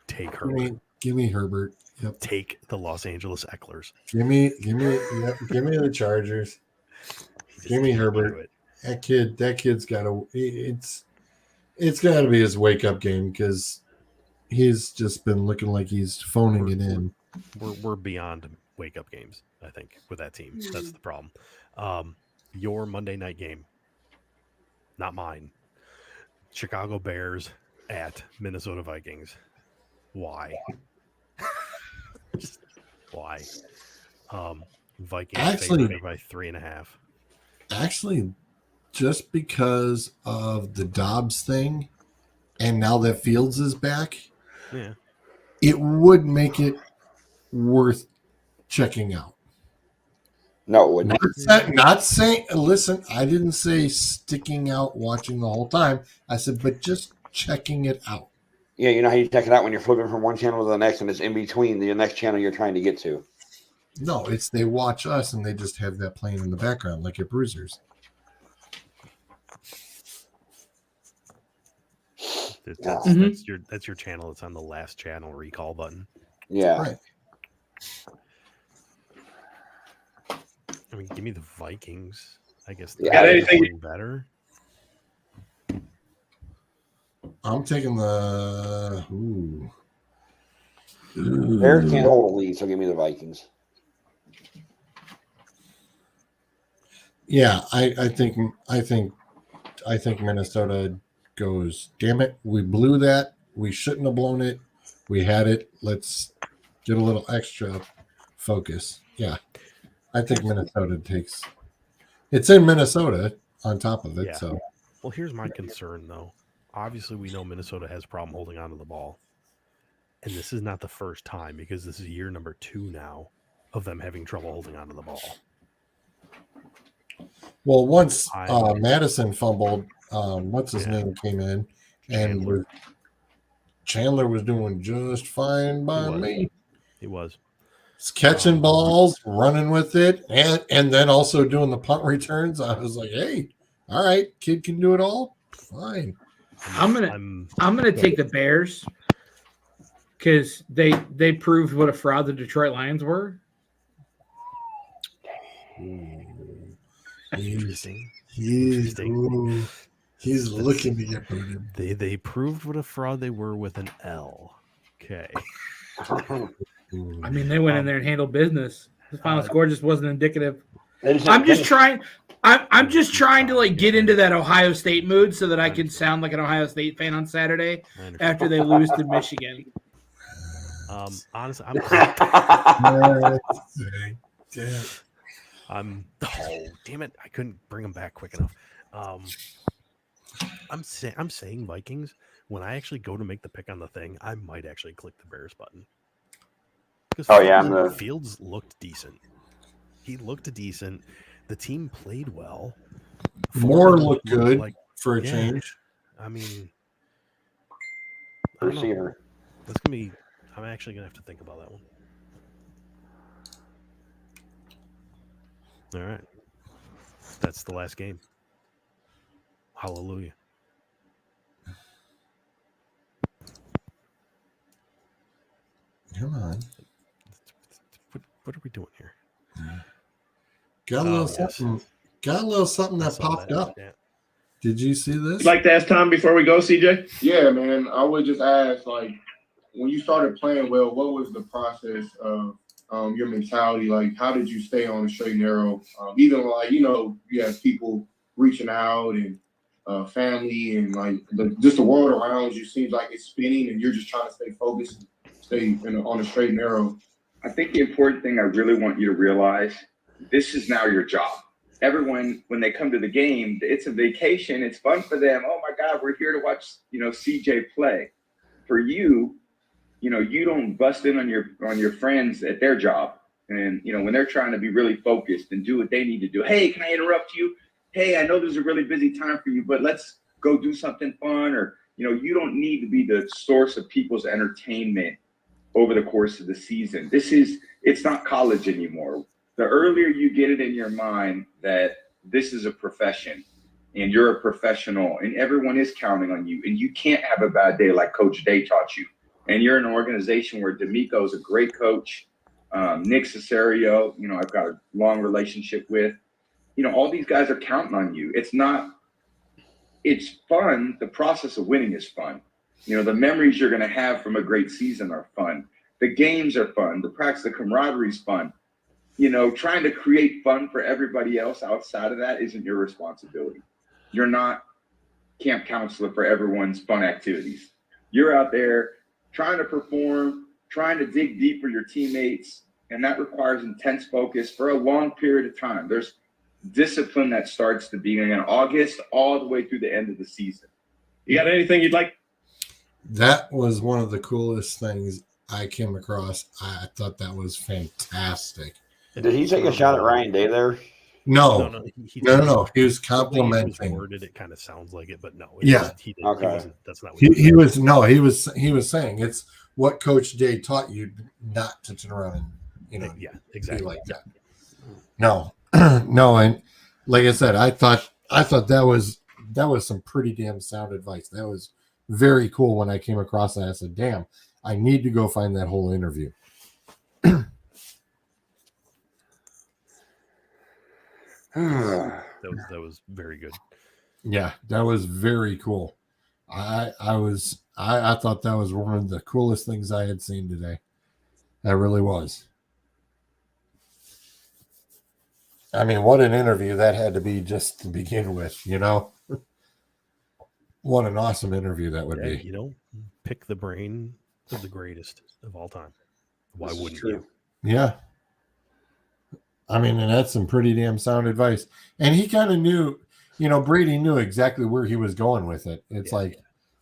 Take Herbert. Give me Herbert. Yep. Take the Los Angeles Ecklers. Give me the Chargers. Give me Herbert. That kid's got to. It's got to be his wake up game because he's just been looking like he's phoning it in. We're beyond wake up games, I think, with that team. That's the problem. Your Monday night game, not mine. Chicago Bears at Minnesota Vikings. Why? Just why? Vikings actually by 3.5. Actually, just because of the Dobbs thing, and now that Fields is back, it would make it worth checking out. No, it wouldn't. Not saying. Listen, I didn't say sticking out, watching the whole time. I said, but just checking it out. Yeah, you know how you check it out when you're flipping from one channel to the next, and it's in between the next channel you're trying to get to. No, it's they watch us and they just have that playing in the background like at Bruisers. That's your channel. It's on the last channel recall button. Yeah. Right. I mean, give me the Vikings. I guess got anything better. I'm taking the. Bears can't hold a lead, so give me the Vikings. Yeah, I think Minnesota goes. Damn it, we blew that. We shouldn't have blown it. We had it. Let's get a little extra focus. Yeah, I think Minnesota takes. It's in Minnesota on top of it. Yeah. So, well, here's my concern though. obviously we know Minnesota has a problem holding on to the ball. And this is not the first time, because this is year number 2 now of them having trouble holding on to the ball. Well, once Madison fumbled, what's his name came in, and Chandler was doing just fine by me. He was. He's catching balls, running with it, and then also doing the punt returns. I was like, hey, all right, kid can do it all. Fine. I'm gonna take the Bears because they proved what a fraud the Detroit Lions were. Interesting. He's looking to get booted. They proved what a fraud they were with an L. Okay. I mean, they went in there and handled business. The final score just wasn't indicative. I'm just trying to like get into that Ohio State mood so that I can sound like an Ohio State fan on Saturday after they lose to Michigan. Honestly, damn it! I couldn't bring them back quick enough. I'm saying Vikings. When I actually go to make the pick on the thing, I might actually click the Bears button. Because Fields looked decent. He looked decent. The team played well. Moore looked good for a change. I mean, receiver. That's gonna be. I'm actually gonna have to think about that one. All right, that's the last game. Hallelujah. Come on. What are we doing here? Got a little something. Got a little something that popped up. Yeah. Did you see this? You'd like to ask Tom before we go, CJ? Yeah, man. I would just ask, like, when you started playing well, what was the process of your mentality? Like, how did you stay on the straight and narrow? Even like, you have people reaching out and family and like just the world around you seems like it's spinning, and you're just trying to stay focused, stay on the straight and narrow. I think the important thing I really want you to realize, this is now your job. Everyone, when they come to the game, it's a vacation. It's fun for them. Oh my God, we're here to watch, CJ play. For you, you don't bust in on your friends at their job. And, when they're trying to be really focused and do what they need to do. Hey, can I interrupt you? Hey, I know there's a really busy time for you, but let's go do something fun. Or, you don't need to be the source of people's entertainment over the course of the season. It's not college anymore. The earlier you get it in your mind that this is a profession and you're a professional and everyone is counting on you and you can't have a bad day like Coach Day taught you. And you're in an organization where D'Amico is a great coach. Nick Cesario, I've got a long relationship with. All these guys are counting on you. It's fun. The process of winning is fun. The memories you're going to have from a great season are fun. The games are fun. The practice, the camaraderie is fun. Trying to create fun for everybody else outside of that isn't your responsibility. You're not camp counselor for everyone's fun activities. You're out there trying to perform, trying to dig deep for your teammates, and that requires intense focus for a long period of time. There's discipline that starts the beginning of August all the way through the end of the season. You got anything you'd like? That was one of the coolest things I came across. I thought that was fantastic. Did he take a shot at Ryan Day there? No. He was complimenting. It kind of sounds like it, but no. He wasn't. That's not what he was saying it's what Coach Day taught you not to turn around and exactly be like that. No, and like I said, I thought that was some pretty damn sound advice. That was very cool when I came across that. I said, damn, I need to go find that whole interview. that was very good. Yeah, that was very cool. I thought that was one of the coolest things I had seen today. That really was. I mean, what an interview that had to be just to begin with, What an awesome interview that would be. Pick the brain of the greatest of all time. Why wouldn't you? Yeah. I mean, and that's some pretty damn sound advice. And he kind of knew, Brady knew exactly where he was going with it. It's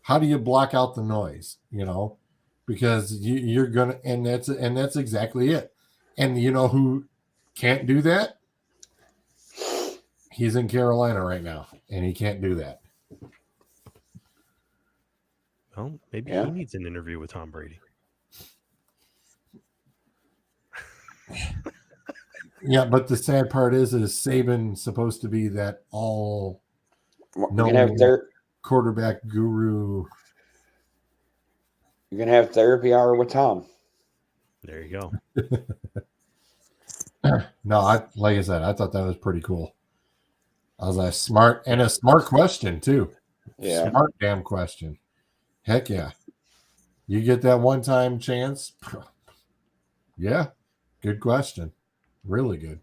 how do you block out the noise? You know, because you're gonna, and that's exactly it. And you know who can't do that? He's in Carolina right now, and he can't do that. Well, maybe Yeah. he needs an interview with Tom Brady. Yeah, but the sad part is Saban's supposed to be that all You can have quarterback guru. you can have therapy hour with Tom. There you go. No, like I said, I thought that was pretty cool. I was like, smart question too. Yeah. Smart damn question. Heck yeah. You get that one-time chance? Yeah. Good question. Really good.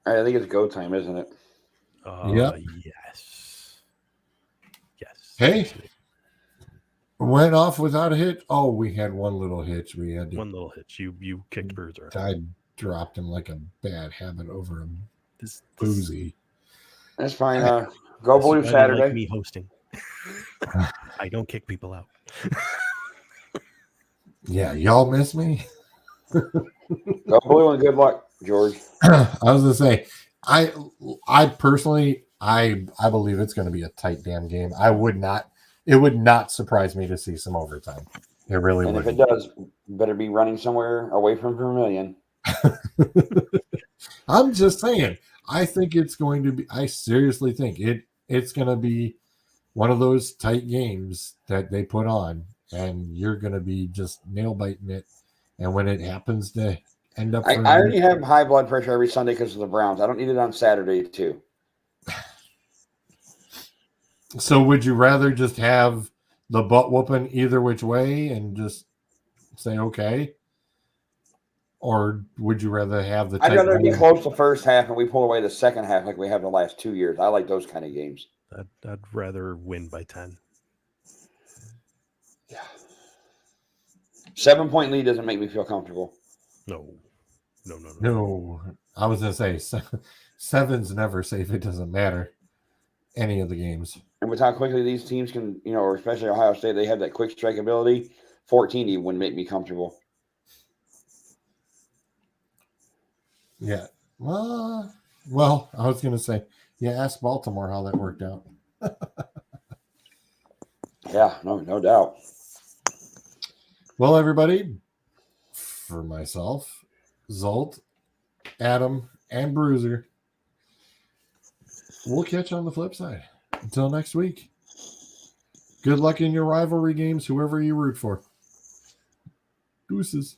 All right, I think it's go time, isn't it? Yep. Yes. Yes. Hey. Yes, it is. Went off without a hit. Oh, we had one little hitch. We had to, One little hitch. You kicked Bruiser. I dropped him like a bad habit over a This boozy. That's fine. Go this Blue is why they Saturday. like me hosting. I don't kick people out. Yeah, y'all miss me. Go Blue and good luck, George. I was gonna say, I personally, I believe it's going to be a tight damn game. It would not surprise me to see some overtime. It really And would. if it does, better be running somewhere away from Vermillion. I'm just saying. I think it's going to be. I seriously think it's going to be one of those tight games that they put on, and you're going to be just nail biting it. And when it happens to end up, I already have high blood pressure every Sunday because of the Browns. I don't need it on Saturday too. So would you rather just have the butt whooping either which way and just say okay? Or would you rather have the I'd tight rather be game? close the first half and we pull away the second half like we have the last 2 years. I like those kind of games. I'd rather win by 10. Yeah. 7-point lead doesn't make me feel comfortable. No. No, I was going to say 7's never safe. It doesn't matter. Any of the games. And with how quickly these teams can, or especially Ohio State, they have that quick strike ability. 14 even wouldn't make me comfortable. Yeah. Well, I was going to say, yeah, ask Baltimore how that worked out. Yeah, no doubt. Well, everybody, for myself, Zolt, Adam, and Bruiser, we'll catch you on the flip side. Until next week. Good luck in your rivalry games, whoever you root for. Deuces.